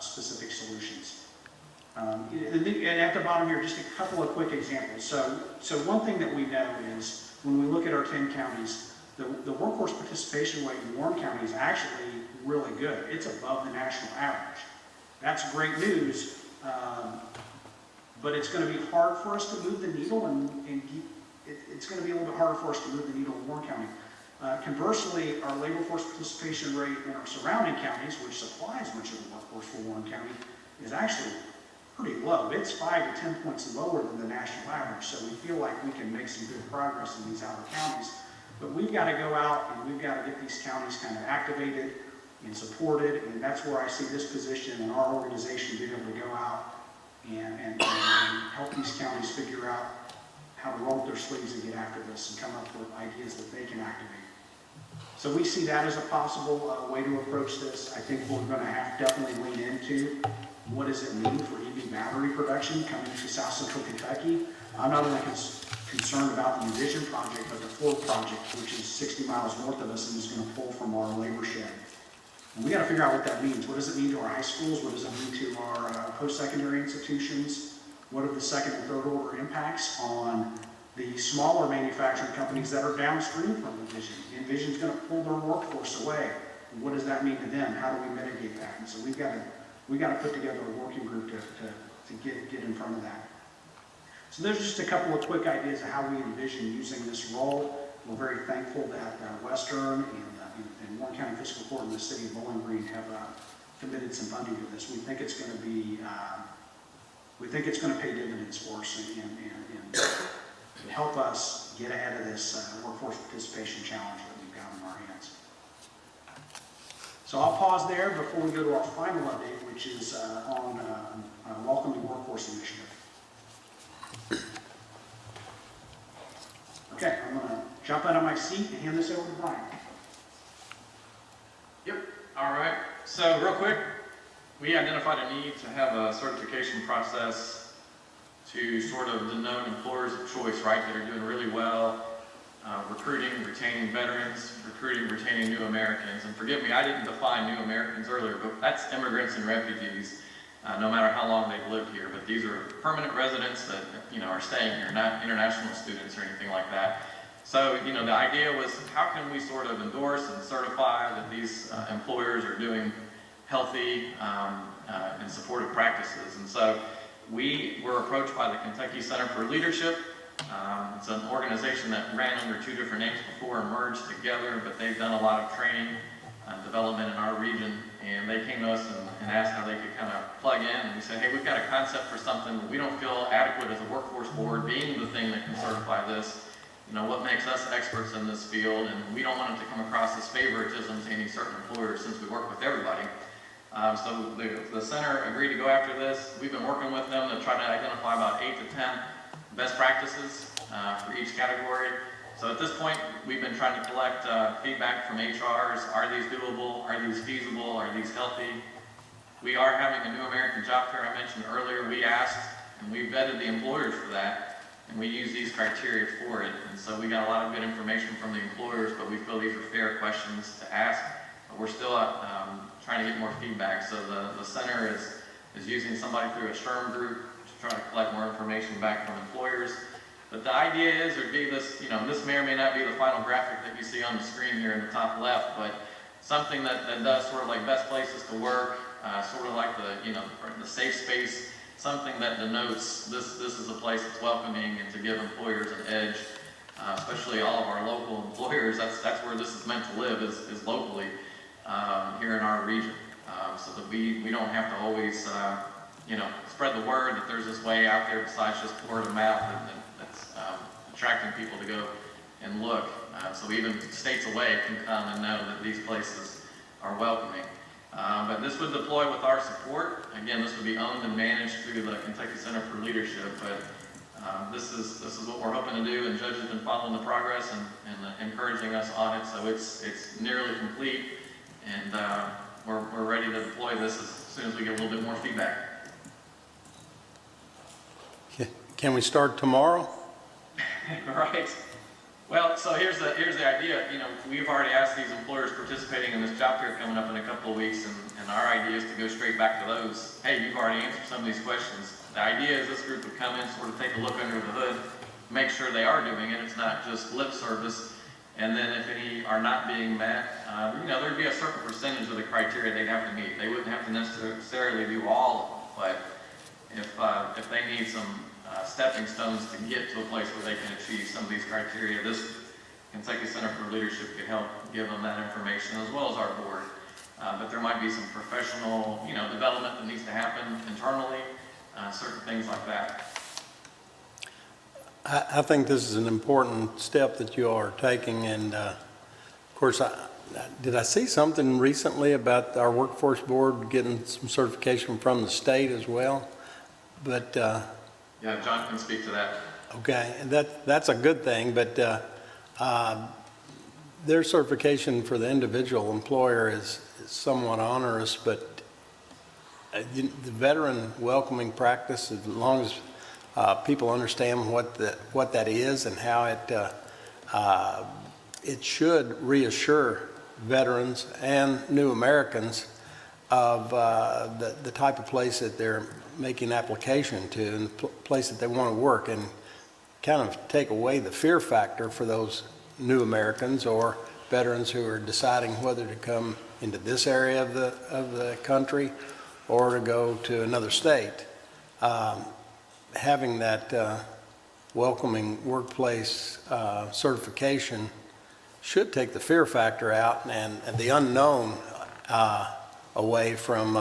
specific solutions. And at the bottom here, just a couple of quick examples. So one thing that we know is when we look at our 10 counties, the workforce participation rate in Warren County is actually really good. It's above the national average. That's great news, but it's going to be hard for us to move the needle, it's going to be a little bit harder for us to move the needle in Warren County. Conversely, our labor force participation rate in our surrounding counties, which supplies much of the workforce for Warren County, is actually pretty low. It's 5 to 10 points lower than the national average, so we feel like we can make some good progress in these outer counties. But we've got to go out and we've got to get these counties kind of activated and supported, and that's where I see this position and our organization being able to go out and help these counties figure out how to roll up their sleeves and get after this and come up with ideas that they can activate. So we see that as a possible way to approach this. I think we're going to have to definitely lean into what does it mean for EV battery production coming to South Central Kentucky. I'm not only concerned about the Envision project, but the Ford project, which is 60 miles north of us and is going to pull from our labor shed. And we got to figure out what that means. What does it mean to our high schools? What does it mean to our post-secondary institutions? What are the second and third order impacts on the smaller manufacturing companies that are downstream from Envision? Envision's going to pull their workforce away. What does that mean to them? How do we mitigate that? And so we've got to put together a working group to get in front of that. So there's just a couple of quick ideas of how we envision using this role. We're very thankful that Western and Warren County Fiscal Court and the City of Bowling Green have committed some funding to this. We think it's going to be, we think it's going to pay dividends for us and help us get ahead of this workforce participation challenge that we've got in our hands. So I'll pause there before we go to our final update, which is on Welcoming Workforce Initiative. Okay, I'm going to jump out of my seat and hand this over to Brian. Yep, all right. So real quick, we identified a need to have a certification process to sort of denote employers of choice, right, that are doing really well, recruiting, retaining veterans, recruiting, retaining new Americans. And forgive me, I didn't define new Americans earlier, but that's immigrants and refugees, no matter how long they've lived here. But these are permanent residents that, are staying here, not international students or anything like that. So, the idea was how can we sort of endorse and certify that these employers are doing healthy and supportive practices. And so we were approached by the Kentucky Center for Leadership. It's an organization that ran under two different names before and merged together, but they've done a lot of training development in our region, and they came to us and asked how they could kind of plug in, and we said, hey, we've got a concept for something, but we don't feel adequate as a workforce board being the thing that can certify this. What makes us experts in this field, and we don't want it to come across as favoritism to any certain employer since we work with everybody. So the center agreed to go after this. We've been working with them to try to identify about 8 to 10 best practices for each category. So at this point, we've been trying to collect feedback from HRs. Are these doable? Are these feasible? Are these healthy? We are having a New American Job Fair I mentioned earlier. We asked, and we vetted the employers for that, and we use these criteria for it. And so we got a lot of good information from the employers, but we feel these are fair questions to ask. But we're still trying to get more feedback. So the center is using somebody through a SHRM group to try to collect more information back from employers. But the idea is there'd be this, this may or may not be the final graphic that you see on the screen here in the top left, but something that does sort of like best places to work, sort of like the safe space, something that denotes this is a place that's welcoming and to give employers an edge, especially all of our local employers. That's where this is meant to live, is locally here in our region, so that we don't have to always, spread the word that there's this way out there besides just word of mouth that's attracting people to go and look. So even states away can come and know that these places are welcoming. But this would deploy with our support. Again, this would be owned and managed through the Kentucky Center for Leadership. But this is what we're hoping to do, and Judge has been following the progress and encouraging us on it. So it's nearly complete, and we're ready to deploy this as soon as we get a little bit more feedback. Can we start tomorrow? Right. Well, so here's the idea. We've already asked these employers participating in this job fair coming up in a couple of weeks, and our idea is to go straight back to those. Hey, you've already answered some of these questions. The idea is this group would come in, sort of take a look under the hood, make sure they are doing it. It's not just lip service. And then if any are not being met, there'd be a certain percentage of the criteria they'd have to meet. They wouldn't have to necessarily do all of them, but if they need some stepping stones to get to a place where they can achieve some of these criteria, this Kentucky Center for Leadership could help give them that information, as well as our board. But there might be some professional, development that needs to happen internally, certain things like that. I think this is an important step that you are taking, and of course, did I see something recently about our workforce board getting some certification from the state as well? But yeah, John can speak to that. okay, and that's a good thing, but their certification for the individual employer is somewhat onerous, but the veteran welcoming practice, as long as people understand what that is and how it should reassure veterans and new Americans of the type of place that they're making application to and the place that they want to work, and kind of take away the fear factor for those new Americans or veterans who are deciding whether to come into this area of the country or to go to another state. Having that welcoming workplace certification should take the fear factor out and the unknown away from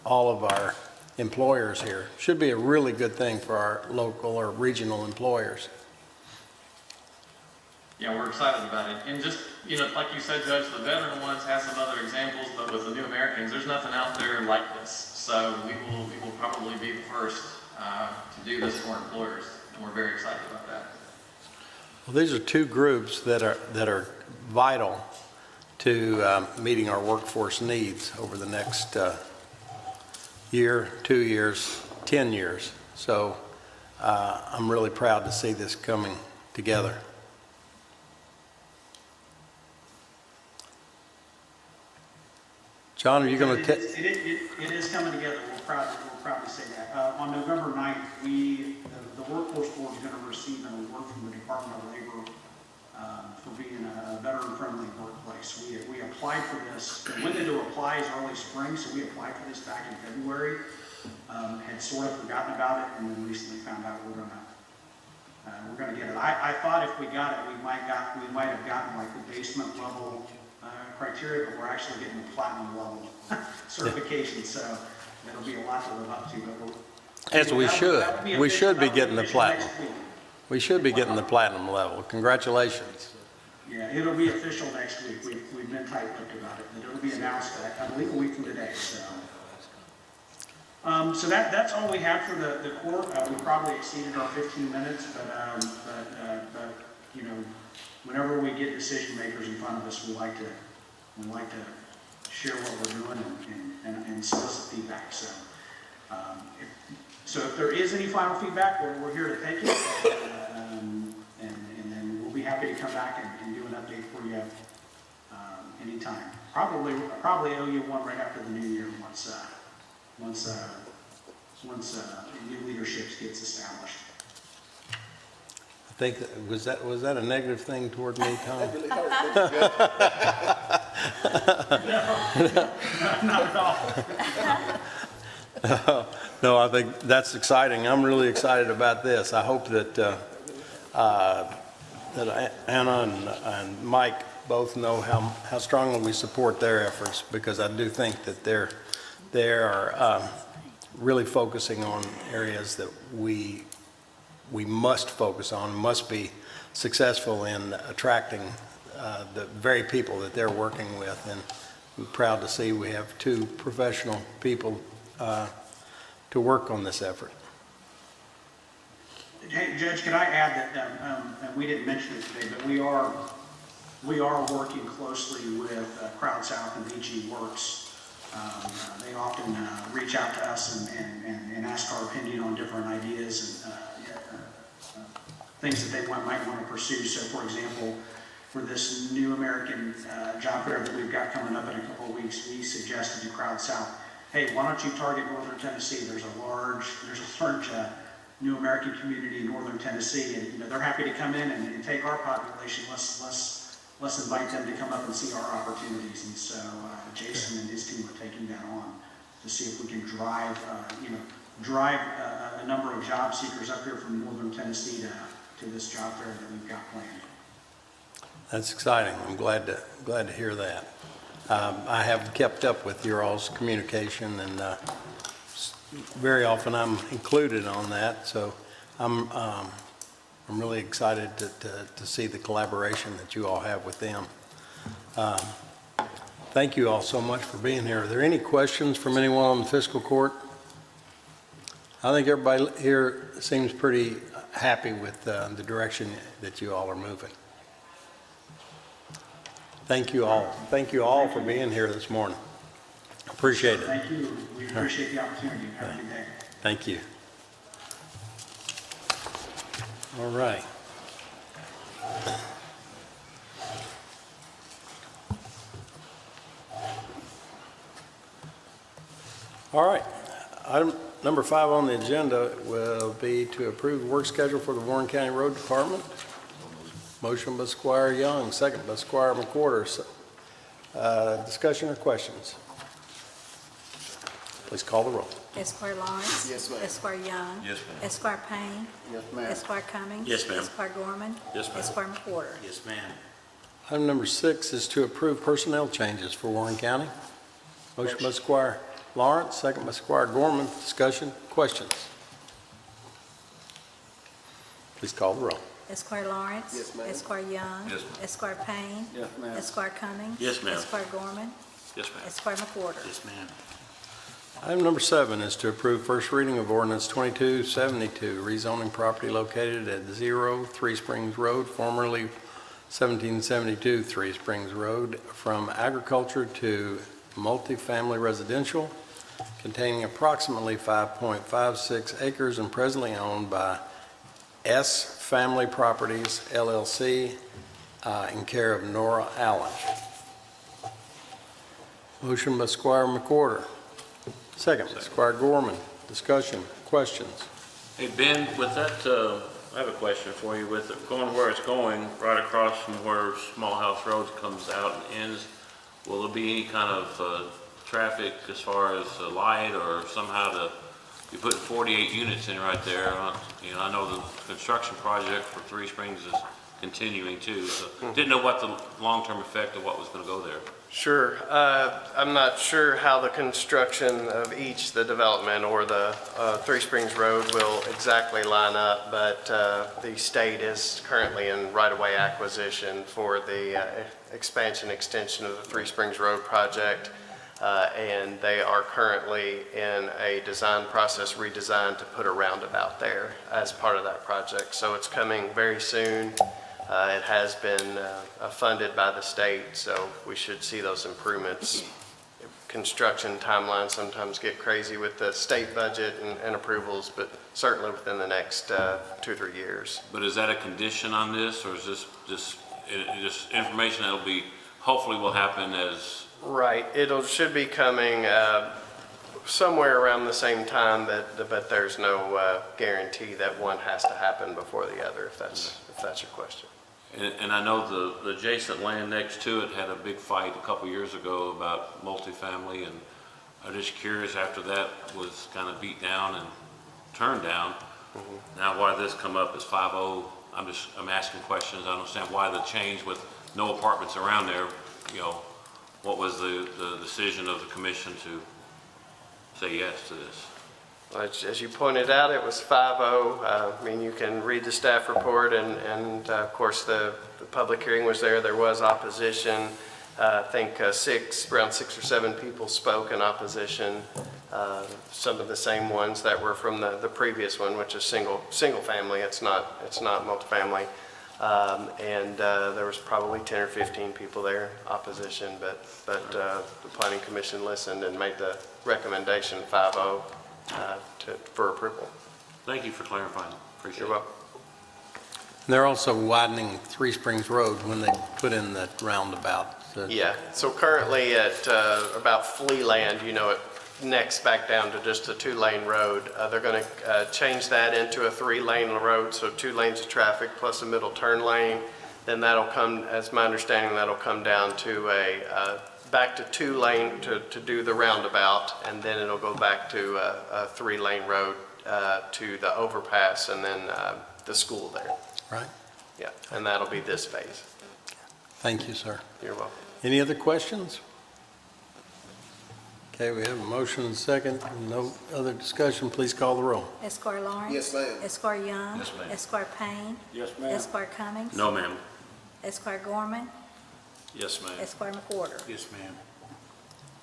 all of our employers here. Should be a really good thing for our local or regional employers. Yeah, we're excited about it. And just, like you said, Judge, the veteran ones have some other examples, but with the new Americans, there's nothing out there like this. So we will probably be the first to do this for employers, and we're very excited about that. Well, these are two groups that are vital to meeting our workforce needs over the next year, 2 years, 10 years. So I'm really proud to see this coming together. John, are you going to It is coming together. We're proud to say that. On November 9th, the Workforce Board is going to receive an award from the Department of Labor for being a veteran-friendly workplace. We applied for this. The window to apply is early spring, so we applied for this back in February. Had sort of forgotten about it, and then recently found out we're going to get it. I thought if we got it, we might have gotten like the basement level criteria, but we're actually getting the platinum level certification, so it'll be a lot to live up to. But As we should. We should be getting the platinum. Next week. We should be getting the platinum level. Congratulations. Yeah, it'll be official next week. We've been tight-lipped about it, but it'll be announced, I believe, a week from today. So that's all we have for the court. We probably exceeded our 15 minutes, but whenever we get decision makers in front of us, we like to share what we're doing and solicit feedback. So if there is any final feedback, we're here to take it, and then we'll be happy to come back and do an update for you anytime. Probably owe you one right after the new year once new leadership gets established. I think, was that a negative thing toward me, Tom? That really hurt. Not at all. No, I think that's exciting. I'm really excited about this. I hope that Anna and Mike both know how strongly we support their efforts, because I do think that they are really focusing on areas that we must focus on, must be successful in attracting the very people that they're working with. And I'm proud to see we have two professional people to work on this effort. Hey, Judge, could I add that, and we didn't mention it today, but we are working closely with Crowd South and BG Works. They often reach out to us and ask our opinion on different ideas and things that they might want to pursue. So, for example, for this new American job fair that we've got coming up in a couple of weeks, we suggested to Crowd South, hey, why don't you target Northern Tennessee? There's a large new American community in Northern Tennessee, and they're happy to come in and take our population. Let's invite them to come up and see our opportunities. And so Jason and his team are taking that on to see if we can drive a number of job seekers up here from Northern Tennessee to this job fair that we've got planned. That's exciting. I'm glad to hear that. I have kept up with your all's communication, and very often I'm included on that. So I'm really excited to see the collaboration that you all have with them. Thank you all so much for being here. Are there any questions from anyone on the fiscal court? I think everybody here seems pretty happy with the direction that you all are moving. Thank you all. Thank you all for being here this morning. Appreciate it. Thank you. We appreciate the opportunity. Have a good day. Thank you. All right. All right. Item number 5 on the agenda will be to approve the work schedule for the Warren County Road Department. Motion by Squire Young, second by Squire McWhorter. Discussion or questions? Please call the roll. Esquire Lawrence. Yes, ma'am. Esquire Young. Yes, ma'am. Esquire Payne. Yes, ma'am. Esquire Cummings. Yes, ma'am. Esquire Gorman. Yes, ma'am. Esquire McWhorter. Yes, ma'am. Item number 6 is to approve personnel changes for Warren County. Motion by Squire Lawrence, second by Squire Gorman. Discussion, questions? Please call the roll. Esquire Lawrence. Yes, ma'am. Esquire Young. Yes, ma'am. Esquire Payne. Yes, ma'am. Esquire Cummings. Yes, ma'am. Esquire Gorman. Yes, ma'am. Esquire McWhorter. Yes, ma'am. Item number 7 is to approve first reading of ordinance 2272, rezoning property located at 0 Three Springs Road, formerly 1772 Three Springs Road, from agriculture to multifamily residential, containing approximately 5.56 acres and presently owned by S Family Properties LLC in care of Nora Allen. Motion by Squire McWhorter. Second, Squire Gorman. Discussion, questions? Hey, Ben, with that, I have a question for you. With it going where it's going, right across from where Small House Road comes out and ends, will there be any kind of traffic as far as light or somehow you're putting 48 units in right there? You know, I know the construction project for Three Springs is continuing too, so didn't know what the long-term effect of what was going to go there. Sure. I'm not sure how the construction of each, the development or the Three Springs Road will exactly line up, but the state is currently in right-of-way acquisition for the expansion extension of the Three Springs Road project, and they are currently in a design process redesign to put a roundabout there as part of that project. So it's coming very soon. It has been funded by the state, so we should see those improvements. Construction timelines sometimes get crazy with the state budget and approvals, but certainly within the next 2 or 3 years. But is that a condition on this, or is this just information that'll be, hopefully will happen as? Right. Should be coming somewhere around the same time, but there's no guarantee that one has to happen before the other, if that's your question. And I know the adjacent land next to it had a big fight a couple years ago about multifamily, and I'm just curious, after that was kind of beat down and turned down, now why this come up as 5-0, I'm asking questions. I don't understand why the change with no apartments around there. You know, what was the decision of the commission to say yes to this? As you pointed out, it was 5-0. I mean, you can read the staff report, and of course, the public hearing was there. There was opposition. I think around 6 or 7 people spoke in opposition. Some of the same ones that were from the previous one, which is single family. It's not multifamily. And there was probably 10 or 15 people there, opposition, but the Planning Commission listened and made the recommendation 5-0 for approval. Thank you for clarifying. Appreciate it. You're welcome. They're also widening Three Springs Road when they put in that roundabout. Yeah, so currently at about Fleeland, it necks back down to just a 2-lane road. They're going to change that into a 3-lane road, so 2 lanes of traffic plus a middle turn lane. Then that'll come, as my understanding, that'll come down to back to 2-lane to do the roundabout, and then it'll go back to a 3-lane road to the overpass and then the school there. Right. Yeah, and that'll be this phase. Thank you, sir. You're welcome. Any other questions? Okay, we have a motion and second. No other discussion. Please call the roll. Esquire Lawrence. Yes, ma'am. Esquire Young. Yes, ma'am. Esquire Payne. Yes, ma'am. Esquire Cummings. No, ma'am. Esquire Gorman. Yes, ma'am. Esquire McWhorter. Yes, ma'am.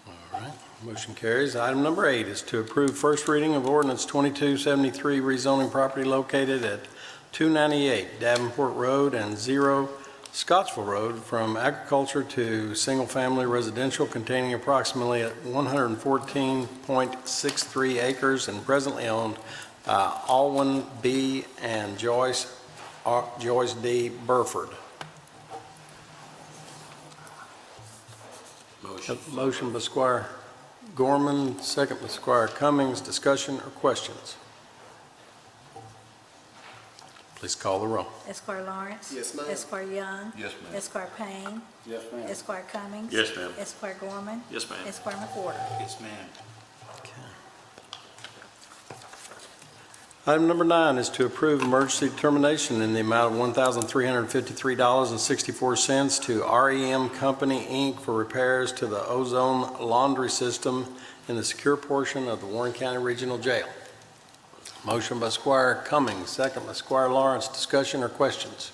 All right, motion carries. Item number 8 is to approve first reading of ordinance 2273, rezoning property located at 298 Davenport Road and 0 Scottsville Road from agriculture to single-family residential, containing approximately 114.63 acres and presently owned by Alwyn B. and Joyce D. Burford. Motion. Motion by Squire Gorman, second by Squire Cummings. Discussion or questions? Please call the roll. Esquire Lawrence. Yes, ma'am. Esquire Young. Yes, ma'am. Esquire Payne. Yes, ma'am. Esquire Cummings. Yes, ma'am. Esquire Gorman. Yes, ma'am. Esquire McWhorter. Yes, ma'am. Item number 9 is to approve emergency determination in the amount of $1,353.64 to REM Company, Inc. for repairs to the ozone laundry system in the secure portion of the Warren County Regional Jail. Motion by Squire Cummings, second by Squire Lawrence. Discussion or questions?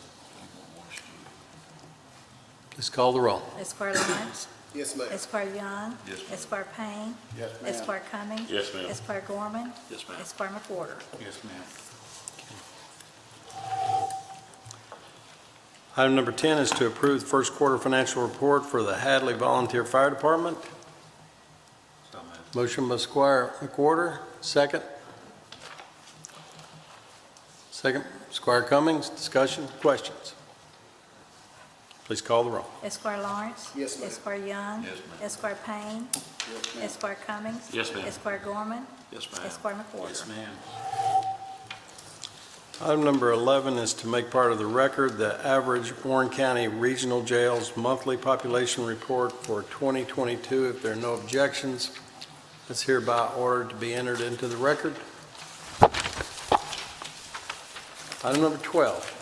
Please call the roll. Esquire Lawrence. Yes, ma'am. Esquire Young. Yes, ma'am. Esquire Payne. Yes, ma'am. Esquire Cummings. Yes, ma'am. Esquire Gorman. Yes, ma'am. Esquire McWhorter. Yes, ma'am. Item number 10 is to approve the first quarter financial report for the Hadley Volunteer Fire Department. So moved. Motion by Squire McWhorter, second. Second, Squire Cummings. Discussion, questions? Please call the roll. Esquire Lawrence. Yes, ma'am. Esquire Young. Yes, ma'am. Esquire Payne. Yes, ma'am. Esquire Cummings. Yes, ma'am. Esquire Gorman. Yes, ma'am. Esquire McWhorter. Yes, ma'am. Item number 11 is to make part of the record the average Warren County Regional Jail's monthly population report for 2022. If there are no objections, it's hereby ordered to be entered into the record. Item number 12.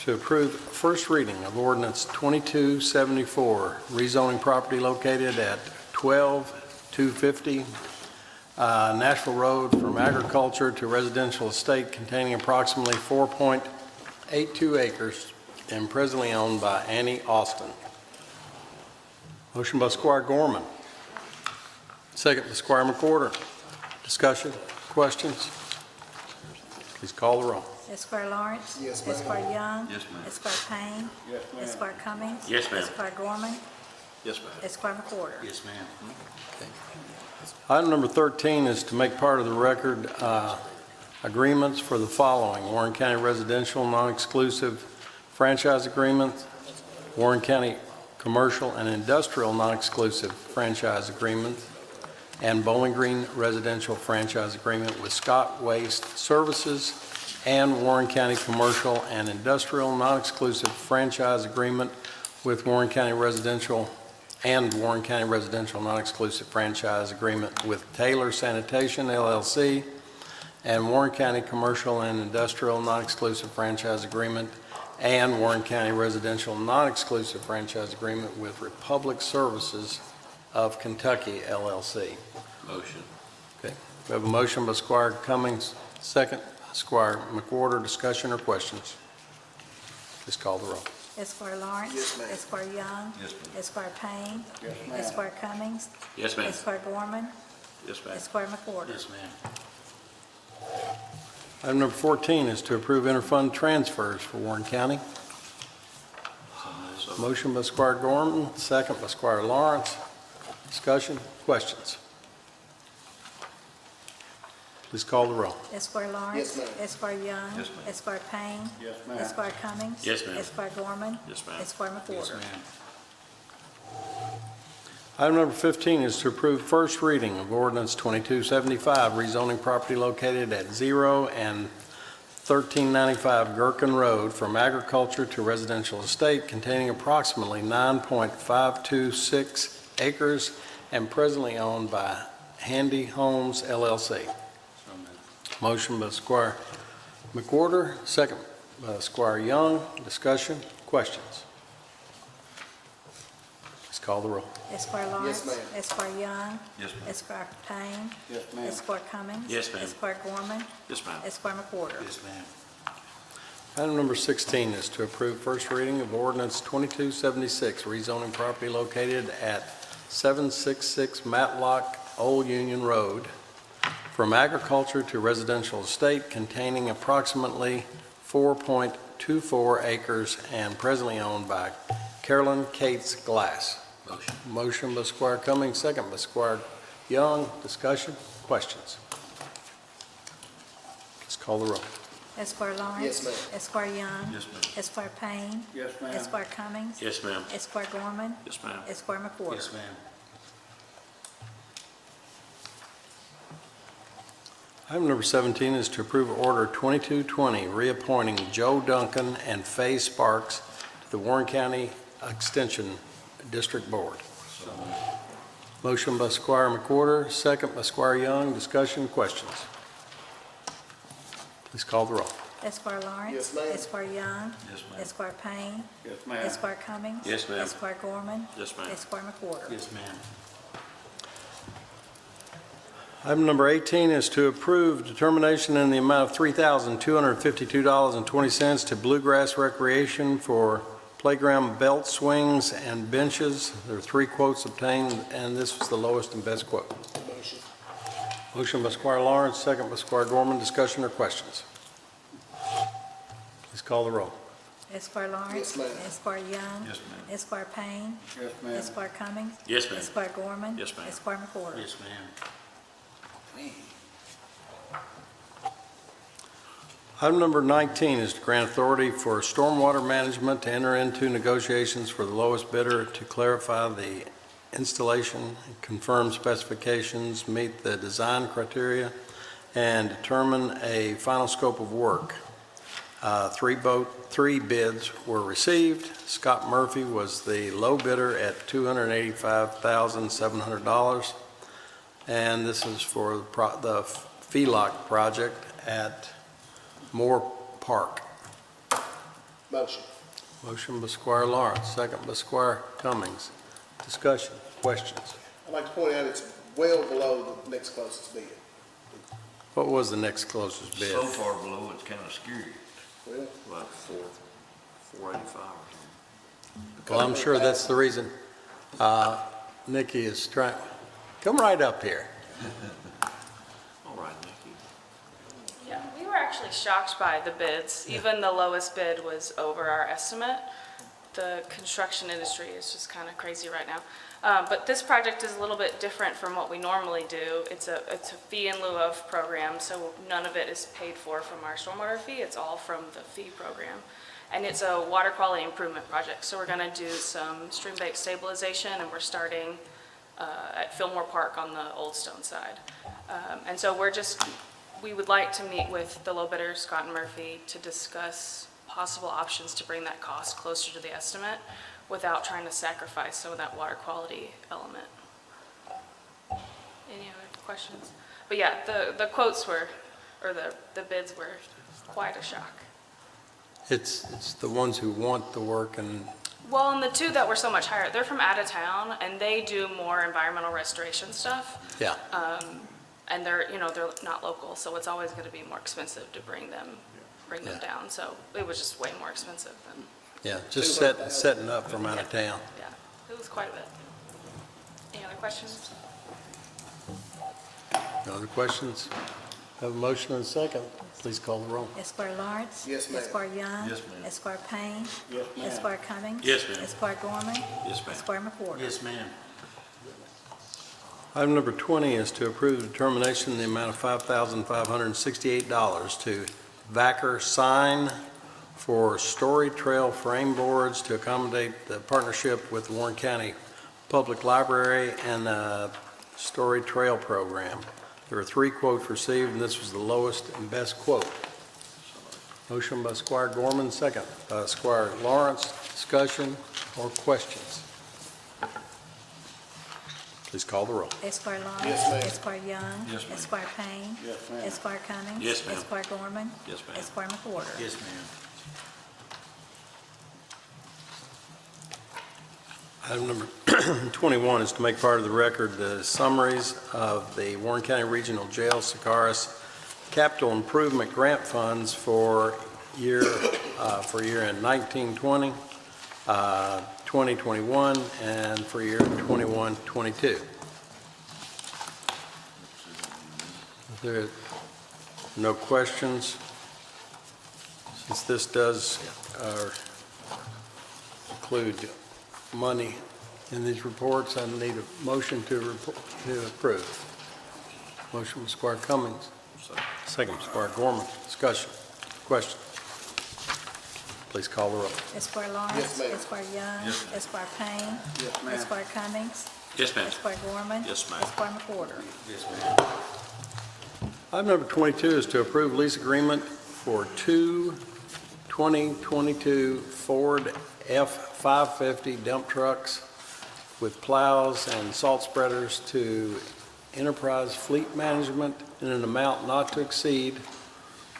To approve first reading of ordinance 2274, rezoning property located at 12250 Nashville Road from agriculture to residential estate containing approximately 4.82 acres and presently owned by Annie Austin. Motion by Squire Gorman. Second by Squire McWhorter. Discussion, questions? Please call the roll. Esquire Lawrence. Yes, ma'am. Esquire Young. Yes, ma'am. Esquire Payne. Yes, ma'am. Esquire Cummings. Yes, ma'am. Esquire Gorman. Yes, ma'am. Esquire McWhorter. Yes, ma'am. Item number 13 is to make part of the record agreements for the following: Warren County Residential Non-Exclusive Franchise Agreement, Warren County Commercial and Industrial Non-Exclusive Franchise Agreement, and Bowling Green Residential Franchise Agreement with Scott Waste Services, and Warren County Commercial and Industrial Non-Exclusive Franchise Agreement with Warren County Residential and Warren County Residential Non-Exclusive Franchise Agreement with Taylor Sanitation, LLC, and Warren County Commercial and Industrial Non-Exclusive Franchise Agreement, and Warren County Residential Non-Exclusive Franchise Agreement with Republic Services of Kentucky, LLC. Motion. Okay, we have a motion by Squire Cummings, second, Squire McWhorter. Discussion or questions? Please call the roll. Esquire Lawrence. Yes, ma'am. Esquire Young. Yes, ma'am. Esquire Payne. Yes, ma'am. Esquire Cummings. Yes, ma'am. Esquire Gorman. Yes, ma'am. Esquire McWhorter. Yes, ma'am. Item number 14 is to approve interfund transfers for Warren County. So, Motion by Squire Gorman, second by Squire Lawrence. Discussion, questions? Please call the roll. Esquire Lawrence. Yes, ma'am. Esquire Young. Yes, ma'am. Esquire Payne. Yes, ma'am. Esquire Cummings. Yes, ma'am. Esquire Gorman. Yes, ma'am. Esquire Yes, McWhorter. ma'am. Item number 15 is to approve first reading of ordinance 2275, rezoning property located at 0 and 1395 Gherkin Road from agriculture to residential estate containing approximately 9.526 acres and presently owned by Handy Homes, LLC. So moved. Motion by Squire McWhorter, second by Squire Young. Discussion, questions? Please call the roll. Esquire Lawrence. ma'am. Esquire Young. Yes, ma'am. Esquire Payne. Yes, ma'am. Esquire Cummings. Yes, ma'am. Esquire Gorman. yes, ma'am. Esquire McWhorter. Yes, ma'am. Item number 16 is to approve first reading of ordinance 2276, rezoning property located at 766 Matlock Old Union Road from agriculture to residential estate containing approximately 4.24 acres and presently owned by Carolyn Cates Glass. Motion. Motion by Squire Cummings, second by Squire Young. Discussion, questions? Let's call the roll. Esquire Lawrence. Yes, ma'am. Esquire Young. Yes, ma'am. Esquire Payne. Yes, ma'am. Esquire Cummings. Yes, ma'am. Esquire Gorman. Yes, ma'am. Esquire McWhorter. Yes, ma'am. Item number 17 is to approve Order 2220, reappointing Joe Duncan and Faye Sparks to the Warren County Extension District Board. Motion by Squire McWhorter, second by Squire Young. Discussion, questions? Please call the roll. Esquire Lawrence. Yes, ma'am. Esquire Young. Yes, ma'am. Esquire Payne. Yes, ma'am. Esquire Cummings. Yes, ma'am. Esquire Gorman. Yes, ma'am. Esquire McWhorter. Yes, ma'am. Item number 18 is to approve determination in the amount of $3,252.20 to Bluegrass Recreation for playground belt swings and benches. There are 3 quotes obtained, and this was the lowest and best quote. Motion. Motion by Squire Lawrence, second by Squire Gorman. Discussion or questions? Please call the roll. Esquire Lawrence. Yes, ma'am. Esquire Young. Yes, ma'am. Esquire Payne. Yes, ma'am. Esquire Cummings. Yes, ma'am. Esquire Gorman. Yes, ma'am. Esquire McWhorter. Yes, ma'am. Item number 19 is to grant authority for stormwater management to enter into negotiations for the lowest bidder to clarify the installation, confirm specifications, meet the design criteria, and determine a final scope of work. 3 bids were received. Scott Murphy was the low bidder at $285,700. And this is for the FELOC project at Moore Park. Motion. Motion by Squire Lawrence, second by Squire Cummings. Discussion, questions? I'd like to point out it's well below the next closest bid. What was the next closest bid? So far below, it's kind of scary. Well, About 485 or something. Well, I'm sure that's the reason Nikki is trying. Come right up here. All right, Nikki. Yeah, we were actually shocked by the bids. Even the lowest bid was over our estimate. The construction industry is just kind of crazy right now. But this project is a little bit different from what we normally do. It's a fee in lieu of program, so none of it is paid for from our stormwater fee. It's all from the fee program. And it's a water quality improvement project. So we're going to do some stream bank stabilization, and we're starting at Fillmore Park on the Old Stone side. And so we would like to meet with the low bidder, Scott and Murphy, to discuss possible options to bring that cost closer to the estimate without trying to sacrifice some of that water quality element. Any other questions? But yeah, the quotes were, or the bids were quite a shock. It's the ones who want the work and Well, and the 2 that were so much higher, they're from out of town, and they do more environmental restoration stuff. yeah. And they're not local, so it's always going to be more expensive to bring them Yeah. down. So it was just way more expensive than, Yeah, just setting up from out of town. yeah, it was quite a bit. Any other questions? No other questions? Have a motion and a second. Please call the roll. Esquire Lawrence. Yes, ma'am. Esquire Young. Yes, ma'am. Esquire Payne. Yes, ma'am. Esquire Cummings. Yes, ma'am. Esquire Gorman. Yes, ma'am. Esquire McWhorter. Yes, ma'am. Item number 20 is to approve determination in the amount of $5,568 to Vacker Sign for Story Trail frame boards to accommodate the partnership with the Warren County Public Library and the Story Trail program. There were 3 quotes received, and this was the lowest and best quote. Motion by Squire Gorman, second by Squire Lawrence. Discussion or questions? Please call the roll. Esquire Lawrence. Yes, ma'am. Esquire Young. Yes, ma'am. Esquire Payne. Yes, ma'am. Esquire Cummings. Yes, ma'am. Esquire Gorman. Yes, ma'am. Esquire McWhorter. Yes, ma'am. Item number 21 is to make part of the record the summaries of the Warren County Regional Jail Sicarius capital improvement grant funds for year in 1920, 2021, and for year 21-22. If there are no questions, since this does include money in these reports, I need a motion to approve. Motion by Squire Cummings. Second by Squire Gorman. Discussion. Question? Please call the roll. Esquire Lawrence. Yes, ma'am. Esquire Young. Yes, ma'am. Esquire Payne. Yes, ma'am. Esquire Cummings. Yes, ma'am. Esquire Gorman. Yes, ma'am. Esquire McWhorter. Yes, ma'am. Item number 22 is to approve lease agreement for two 2022 Ford F-550 dump trucks with plows and salt spreaders to Enterprise Fleet Management in an amount not to exceed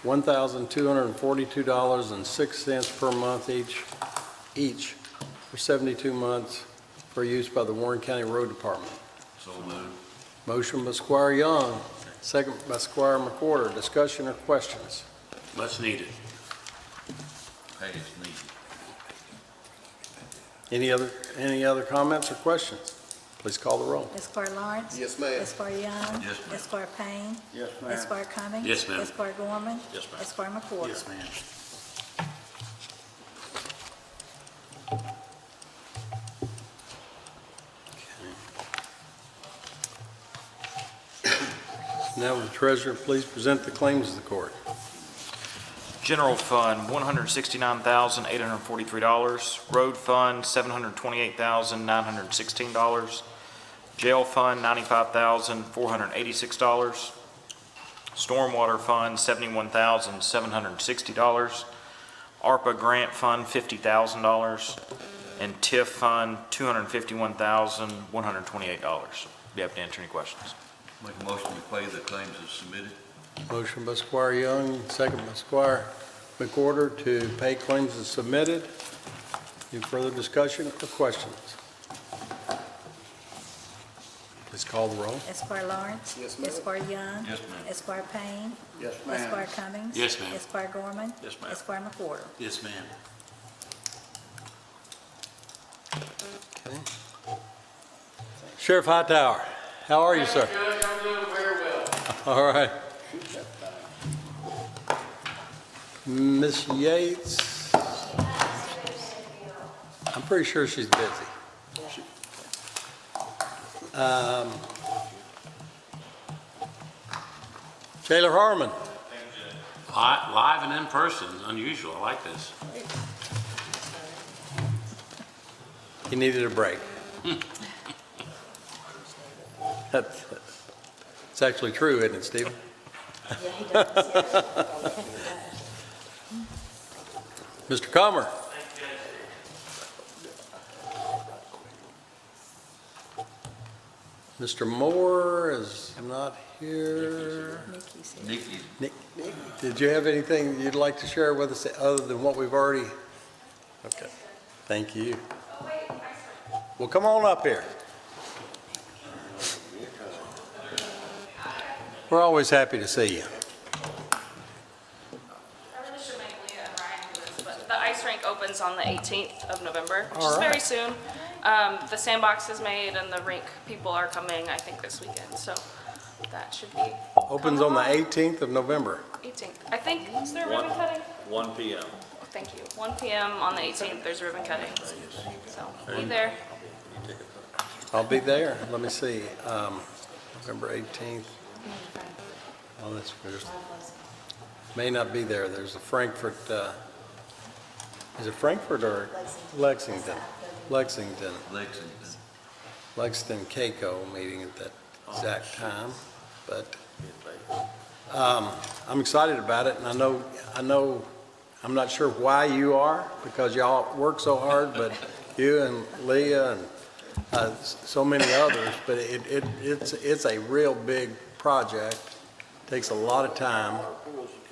$1,242.06 per month each for 72 months for use by the Warren County Road Department. So moved. Motion by Squire Young, second by Squire McWhorter. Discussion or questions? Much needed. Hey, it's neat. Any other comments or questions? Please call the roll. Esquire Lawrence. Yes, ma'am. Esquire Young. Yes, ma'am. Esquire Payne. Yes, ma'am. Esquire Cummings. Yes, ma'am. Esquire Gorman. Yes, ma'am. Esquire McWhorter. ma'am. Now, will the treasurer please present the claims of the court? General Fund, $169,843. Road Fund, $728,916. Jail Fund, $95,486. Stormwater Fund, $71,760. ARPA Grant Fund, $50,000. And TIF Fund, $251,128. Be happy to answer any questions. Make a motion to pay the claims as submitted. Motion by Squire Young, second by Squire McWhorter to pay claims as submitted. Any further discussion or questions? Please call the roll. Esquire Lawrence. Yes, ma'am. Esquire Young. Yes, ma'am. Esquire Payne. Yes, Esquire Cummings. Yes, ma'am. Esquire Gorman. Yes, ma'am. Esquire McWhorter. Yes, ma'am. Okay. Sheriff Hightower, how are you, sir? Judge, I'm doing very well. All right. Miss Yates, I'm pretty sure she's busy. Taylor Harmon. Live and in person, unusual, I like this. He needed a break. It's actually true, isn't it, Stephen? Yeah, he does. Mr. Comer. Mr. Moore is not here. Nikki. Nick, did you have anything you'd like to share with us other than what we've already? Okay, thank you. Well, come on up here. We're always happy to see you. I really should make Leah and Ryan do this, but the ice rink opens on the 18th of November, which All is very right. soon. The sandbox is made and the rink people are coming, I think, this weekend, so that should be. Opens on the 18th of November. 18th. I think, is there ribbon cutting? 1 p.m. Oh, thank you. 1 p.m. on the 18th, there's ribbon cutting. So, be there. I'll be there. Let me see. November 18th. Oh, that's good. May not be there. There's a Frankfurt, is it Frankfurt or Lexington? Lexington. Lexington CAECO meeting at that exact time, but I'm excited about it, and I know, I'm not sure why you are, because y'all work so hard, but you and Leah and so many others, but it's a real big project, takes a lot of time,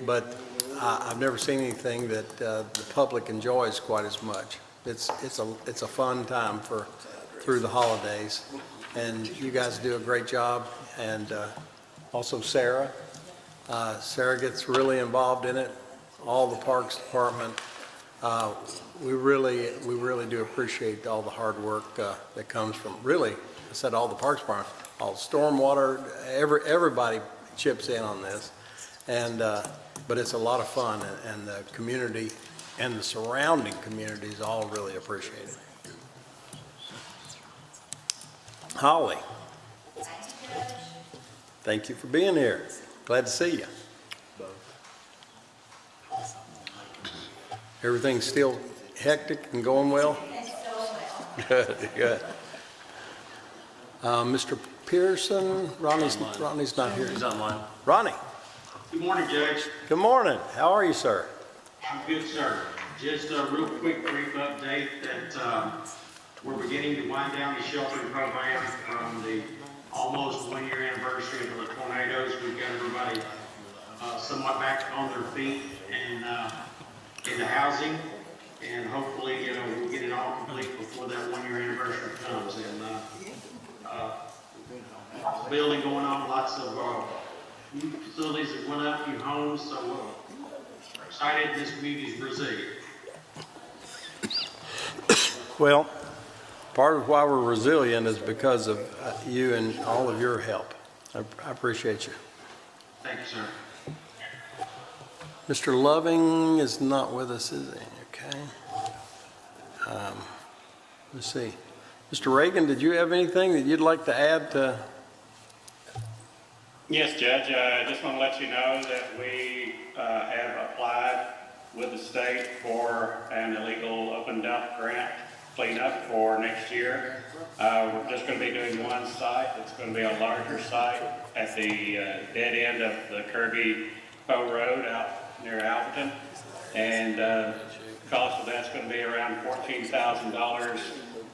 but I've never seen anything that the public enjoys quite as much. It's a fun time through the holidays, and you guys do a great job, and also Sarah. Sarah gets really involved in it, all the Parks Department. We really do appreciate all the hard work that comes from, really, I said all the Parks Department, all the stormwater, everybody chips in on this, and but it's a lot of fun, and the community and the surrounding communities all really appreciate it. Holly, thank you for being here. Glad to see you. Everything's still hectic and going well? It's going well. Good, good. Mr. Pearson, Ronnie's not here. He's online. Ronnie, Good morning, Judge. good morning. How are you, sir? I'm good, sir. Just a real quick brief update that we're beginning to wind down the sheltering program from the almost 1-year anniversary of the tornadoes. We've got everybody somewhat back on their feet and into housing. And hopefully, we'll get it all complete before that 1-year anniversary comes. And building going on, lots of new facilities that went up, new homes, so we're excited this community's resilient. Well, part of why we're resilient is because of you and all of your help. I appreciate you. Thank you, sir. Mr. Loving is not with us, is he? Okay. Let's see. Mr. Reagan, did you have anything that you'd like to add to? Yes, Judge. I just want to let you know that we have applied with the state for an illegal open dump grant cleanup for next year. We're just going to be doing one site. It's going to be a larger site at the dead end of the Kirby Poe Road out near Alberton. And the cost of that's going to be around $14,000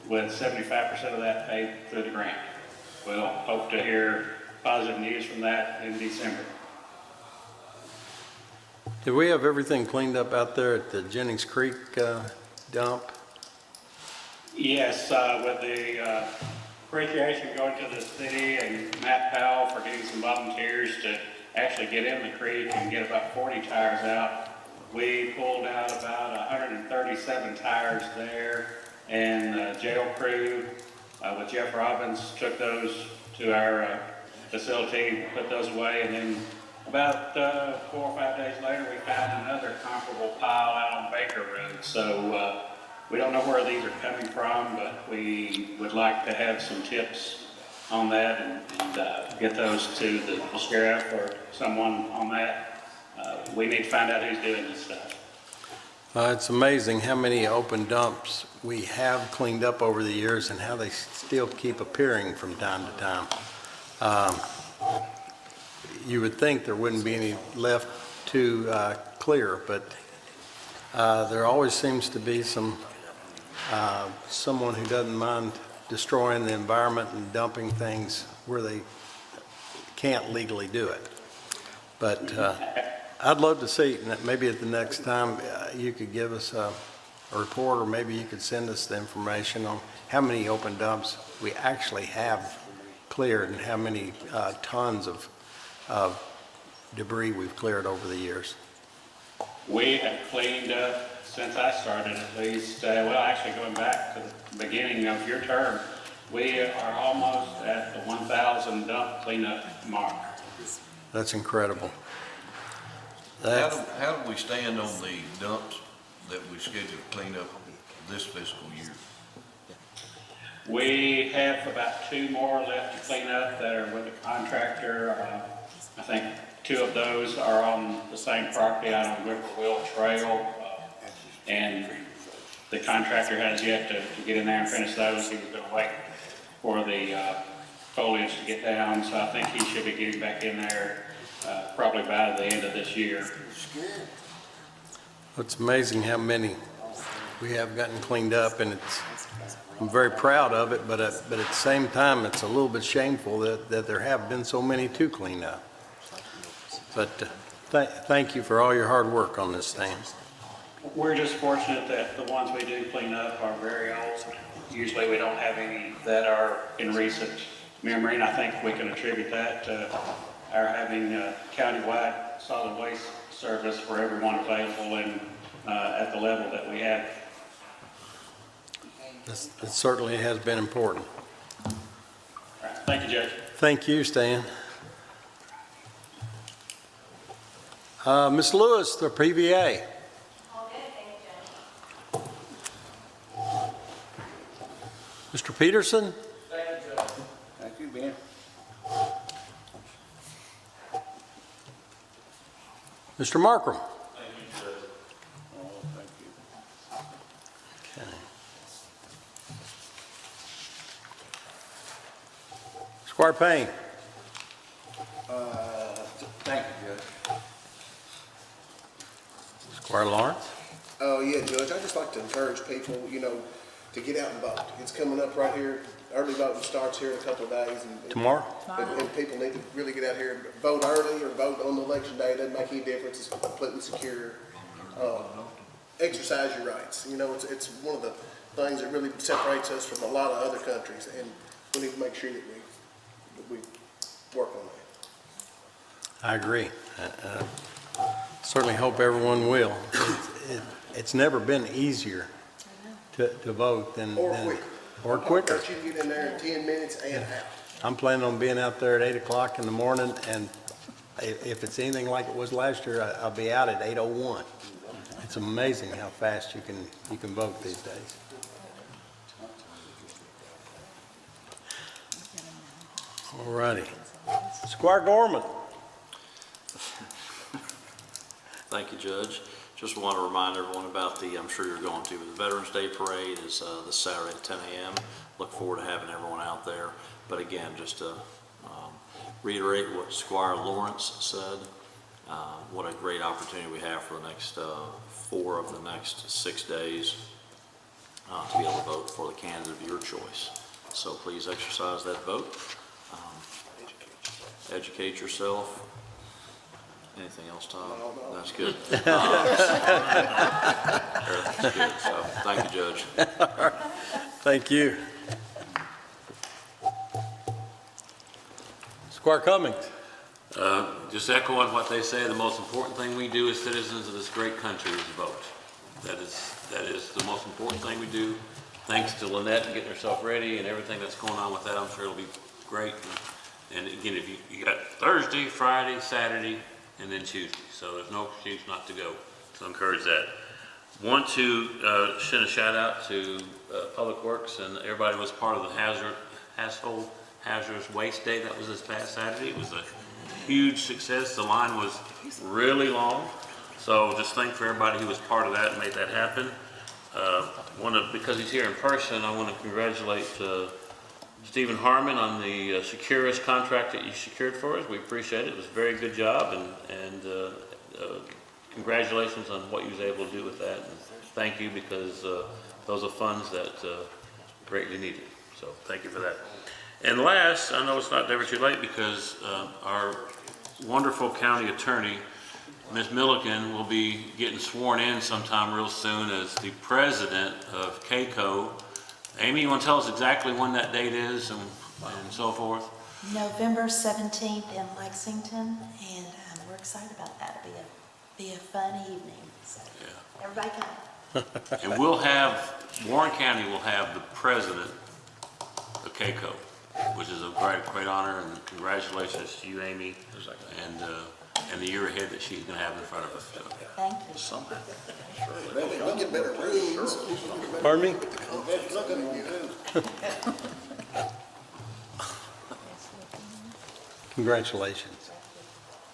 with 75% of that paid through the grant. We'll hope to hear positive news from that in December. Did we have everything cleaned up out there at the Jennings Creek dump? Yes, with the appreciation going to the city and Matt Powell for getting some volunteers to actually get in the creek and get about 40 tires out. We pulled out about 137 tires there, and the jail crew with Jeff Robbins took those to our facility, put those away, and then about 4 or 5 days later, we found another comparable pile out on Baker Road. So we don't know where these are coming from, but we would like to have some tips on that and get those to the sheriff or someone on that. We need to find out who's doing this stuff. It's amazing how many open dumps we have cleaned up over the years and how they still keep appearing from time to time. You would think there wouldn't be any left to clear, but there always seems to be someone who doesn't mind destroying the environment and dumping things where they can't legally do it. But I'd love to see, maybe at the next time you could give us a report, or maybe you could send us the information on how many open dumps we actually have cleared and how many tons of debris we've cleared over the years. We have cleaned up, since I started at least, well, actually going back to the beginning of your term, we are almost at the 1,000 dump cleanup mark. That's incredible. How do we stand on the dumps that we scheduled to clean up this fiscal year? We have about 2 more left to clean up that are with the contractor. I think 2 of those are on the same property out on Whippoorwill Trail. And the contractor has yet to get in there and finish those. He was going to wait for the foliage to get down. So I think he should be getting back in there probably by the end of this year. It's amazing how many we have gotten cleaned up, and I'm very proud of it, but at the same time, it's a little bit shameful that there have been so many to clean up. But thank you for all your hard work on this thing. We're just fortunate that the ones we do clean up are very old. Usually we don't have any that are in recent memory, and I think we can attribute that to our having county-wide solid waste service for everyone available and at the level that we have. It certainly has been important. All right. Thank you, Judge. Thank you, Stan. Ms. Lewis, the PVA. All good, thank you, Judge. Mr. Peterson? Thank you, Judge. Thank you, Ben. Mr. Markram? Thank you, Judge. Oh, thank you. Squire Payne. Thank you, Judge. Squire Lawrence. Oh, yeah, Judge, I just like to encourage people, to get out and vote. It's coming up right here. Early voting starts here in a couple of days. Tomorrow? And people need to really get out here and vote early or vote on the election day. It doesn't make any difference. It's completely secure. Exercise your rights. It's one of the things that really separates us from a lot of other countries, and we need to make sure that we work on that. I agree. Certainly hope everyone will. It's never been easier to vote than. Or quicker. Or quicker. You can get in there in 10 minutes and out. I'm planning on being out there at 8 o'clock in the morning, and if it's anything like it was last year, I'll be out at 8:01. It's amazing how fast you can vote these days. All righty. Squire Gorman. Thank you, Judge. Just want to remind everyone about I'm sure you're going to, but the Veterans Day Parade is this Saturday at 10 a.m. Look forward to having everyone out there. But again, just to reiterate what Squire Lawrence said, what a great opportunity we have for the next 4 of the next 6 days to be able to vote for the candidate of your choice. So please exercise that vote. Educate yourself. Anything else, Tom? No. That's good. Everything's good. So thank you, Judge. Thank you. Squire Cummings. Just echoing what they say, the most important thing we do as citizens of this great country is vote. That is the most important thing we do. Thanks to Lynette and getting herself ready and everything that's going on with that, I'm sure it'll be great. And again, if you got Thursday, Friday, Saturday, and then Tuesday, so there's no excuse not to go. So encourage that. Want to send a shout out to Public Works, and everybody was part of the household hazardous waste day that was this past Saturday. It was a huge success. The line was really long, so just thank for everybody who was part of that and made that happen. Because he's here in person, I want to congratulate Stephen Harmon on the Securus contract that you secured for us. We appreciate it. It was a very good job, and congratulations on what you was able to do with that. And thank you, because those are funds that greatly needed. So thank you for that. And last, I know it's not never too late, because our wonderful county attorney, Ms. Milliken, will be getting sworn in sometime real soon as the president of KCO. Amy, you want to tell us exactly when that date is and so forth? November 17th in Lexington, and we're excited about that. It'll be a fun evening. So yeah. Everybody come. And Warren County will have the president of KCO, which is a great honor, and congratulations to you, Amy, and the year ahead that she's going to have in front of us. So. Thank you. We get better rooms. Pardon me? Congratulations.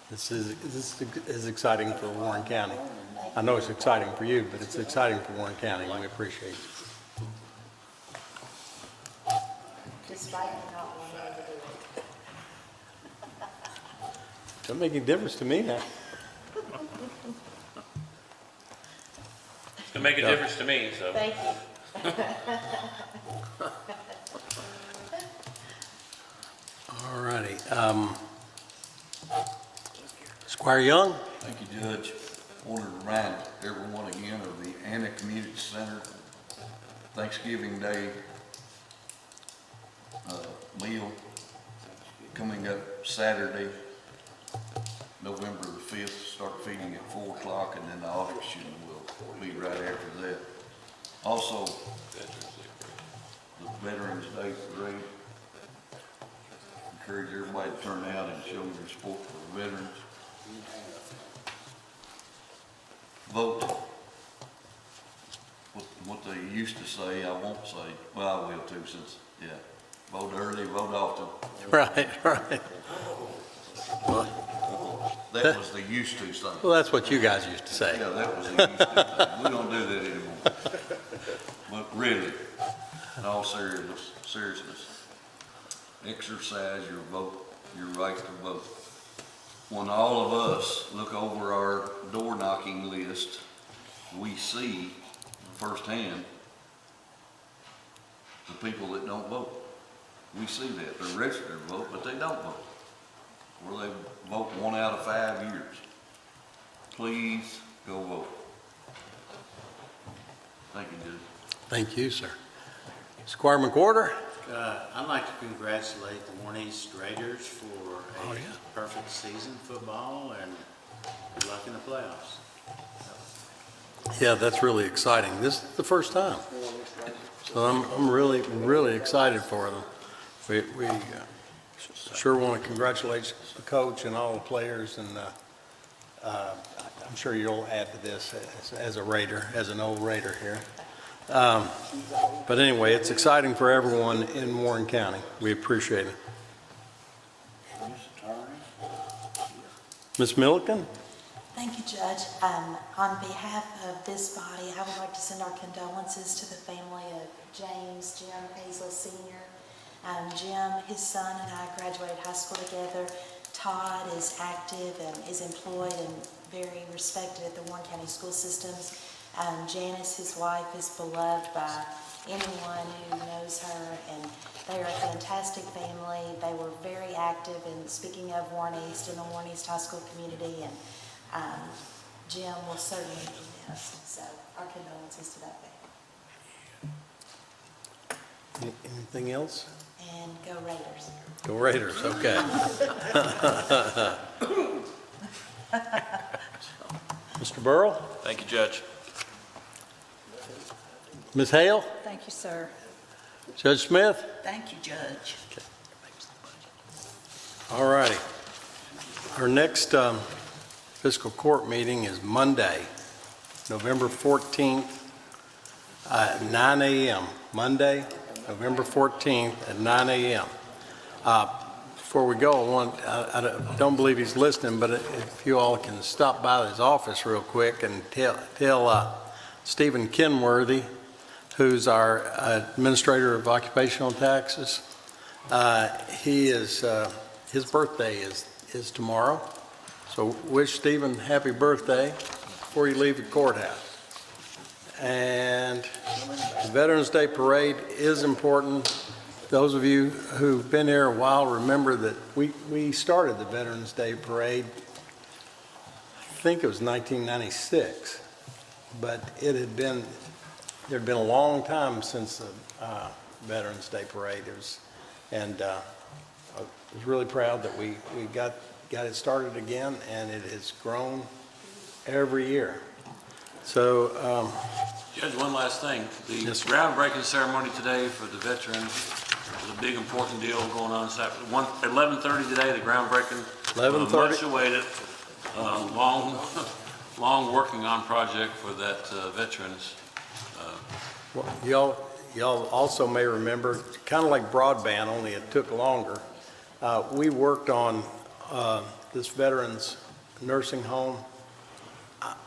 This is exciting for Warren County. I know it's exciting for you, but it's exciting for Warren County, and we appreciate it. Despite me not wanting to do it. Doesn't make any difference to me now. It's going to make a difference to me, so. Thank you. All righty. Squire Young? Thank you, Judge. I want to remind everyone again of the Anna Community Center Thanksgiving Day meal coming up Saturday, November the 5th. Start feeding at 4 o'clock, and then the auction will be right after that. Also, the Veterans Day Parade. Encourage everybody to turn out and show your support for the veterans. Vote. What they used to say, I won't say. Well, I will too, since, yeah. Vote early, vote often. Right. That was the used to thing. Well, that's what you guys used to say. Yeah, that was the used to thing. We don't do that anymore. But really, in all seriousness, exercise your vote, your right to vote. When all of us look over our door knocking list, we see firsthand the people that don't vote. We see that. They're registered to vote, but they don't vote. Or they vote 1 out of 5 years. Please go vote. Thank you, Judge. Thank you, sir. Squire McWhorter? I'd like to congratulate the Warren East Raiders for a perfect season football and good luck in the playoffs. Yeah, that's really exciting. This is the first time. So I'm really, really excited for them. We sure want to congratulate the coach and all the players, and I'm sure you'll add to this as a Raider, as an old Raider here. But anyway, it's exciting for everyone in Warren County. We appreciate it. Ms. Milliken? Thank you, Judge. On behalf of this body, I would like to send our condolences to the family of James Jim Hazel Sr. Jim, his son, and I graduated high school together. Todd is active and is employed and very respected at the Warren County school systems. Janice, his wife, is beloved by anyone who knows her, and they are a fantastic family. They were very active in, speaking of Warren East, in the Warren East High School community, and Jim will certainly be missed. So our condolences to that family. Anything else? And go Raiders. Go Raiders, okay. Mr. Burrell? Thank you, Judge. Ms. Hale? Thank you, sir. Judge Smith? Thank you, Judge. All righty. Our next fiscal court meeting is Monday, November 14th, at 9 a.m. Monday, November 14th at 9 a.m. Before we go, I don't believe he's listening, but if you all can stop by his office real quick and tell Stephen Kenworthy, who's our Administrator of Occupational Taxes, his birthday is tomorrow. So wish Stephen happy birthday before you leave the courthouse. And the Veterans Day Parade is important. Those of you who've been here a while remember that we started the Veterans Day Parade, I think it was 1996, but there'd been a long time since the Veterans Day Parade. I was really proud that we got it started again, and it has grown every year. So, Judge, one last thing. The groundbreaking ceremony today for the veterans is a big, important deal going on. 11:30 today, the groundbreaking. 11:30. Much awaited, long working on project for that veterans. Well, y'all also may remember, kind of like broadband, only it took longer. We worked on this veterans nursing home,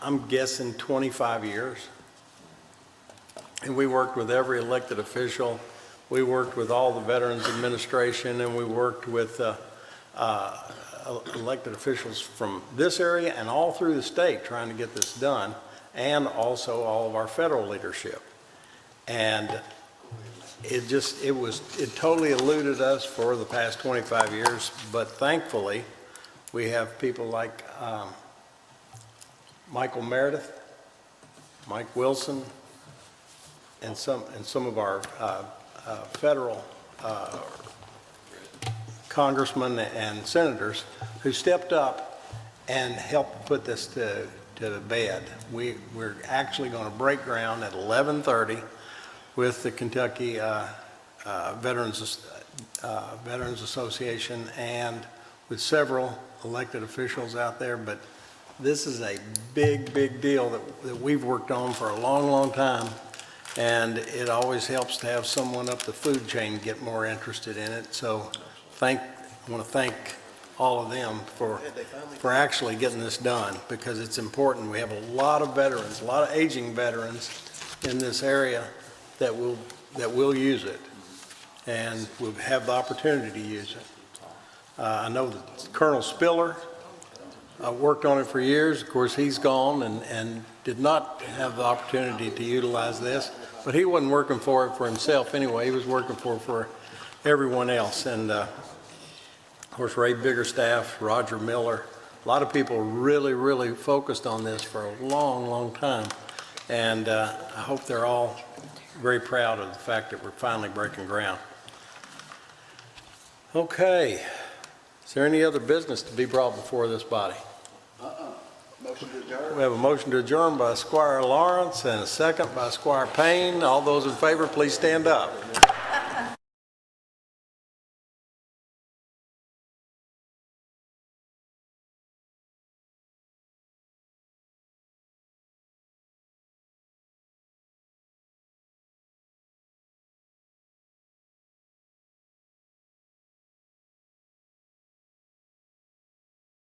I'm guessing 25 years. And we worked with every elected official. We worked with all the Veterans Administration, and we worked with elected officials from this area and all through the state trying to get this done, and also all of our federal leadership. And it totally eluded us for the past 25 years, but thankfully we have people like Michael Meredith, Mike Wilson, and some of our federal congressmen and senators who stepped up and helped put this to bed. We're actually going to break ground at 11:30 with the Kentucky Veterans Association and with several elected officials out there. But this is a big, big deal that we've worked on for a long, long time. And it always helps to have someone up the food chain get more interested in it. So I want to thank all of them for actually getting this done, because it's important. We have a lot of veterans, a lot of aging veterans in this area that will use it. and we'll have the opportunity to use it. I know that Colonel Spiller worked on it for years. Of course, he's gone and did not have the opportunity to utilize this, but he wasn't working for it for himself anyway. He was working for everyone else. And of course, Ray Biggerstaff, Roger Miller, a lot of people really focused on this for a long time. And I hope they're all very proud of the fact that we're finally breaking ground. Okay. Is there any other business to be brought before this body? Motion to adjourn. We have a motion to adjourn by Squire Lawrence and a second by Squire Payne. All those in favor, please stand up.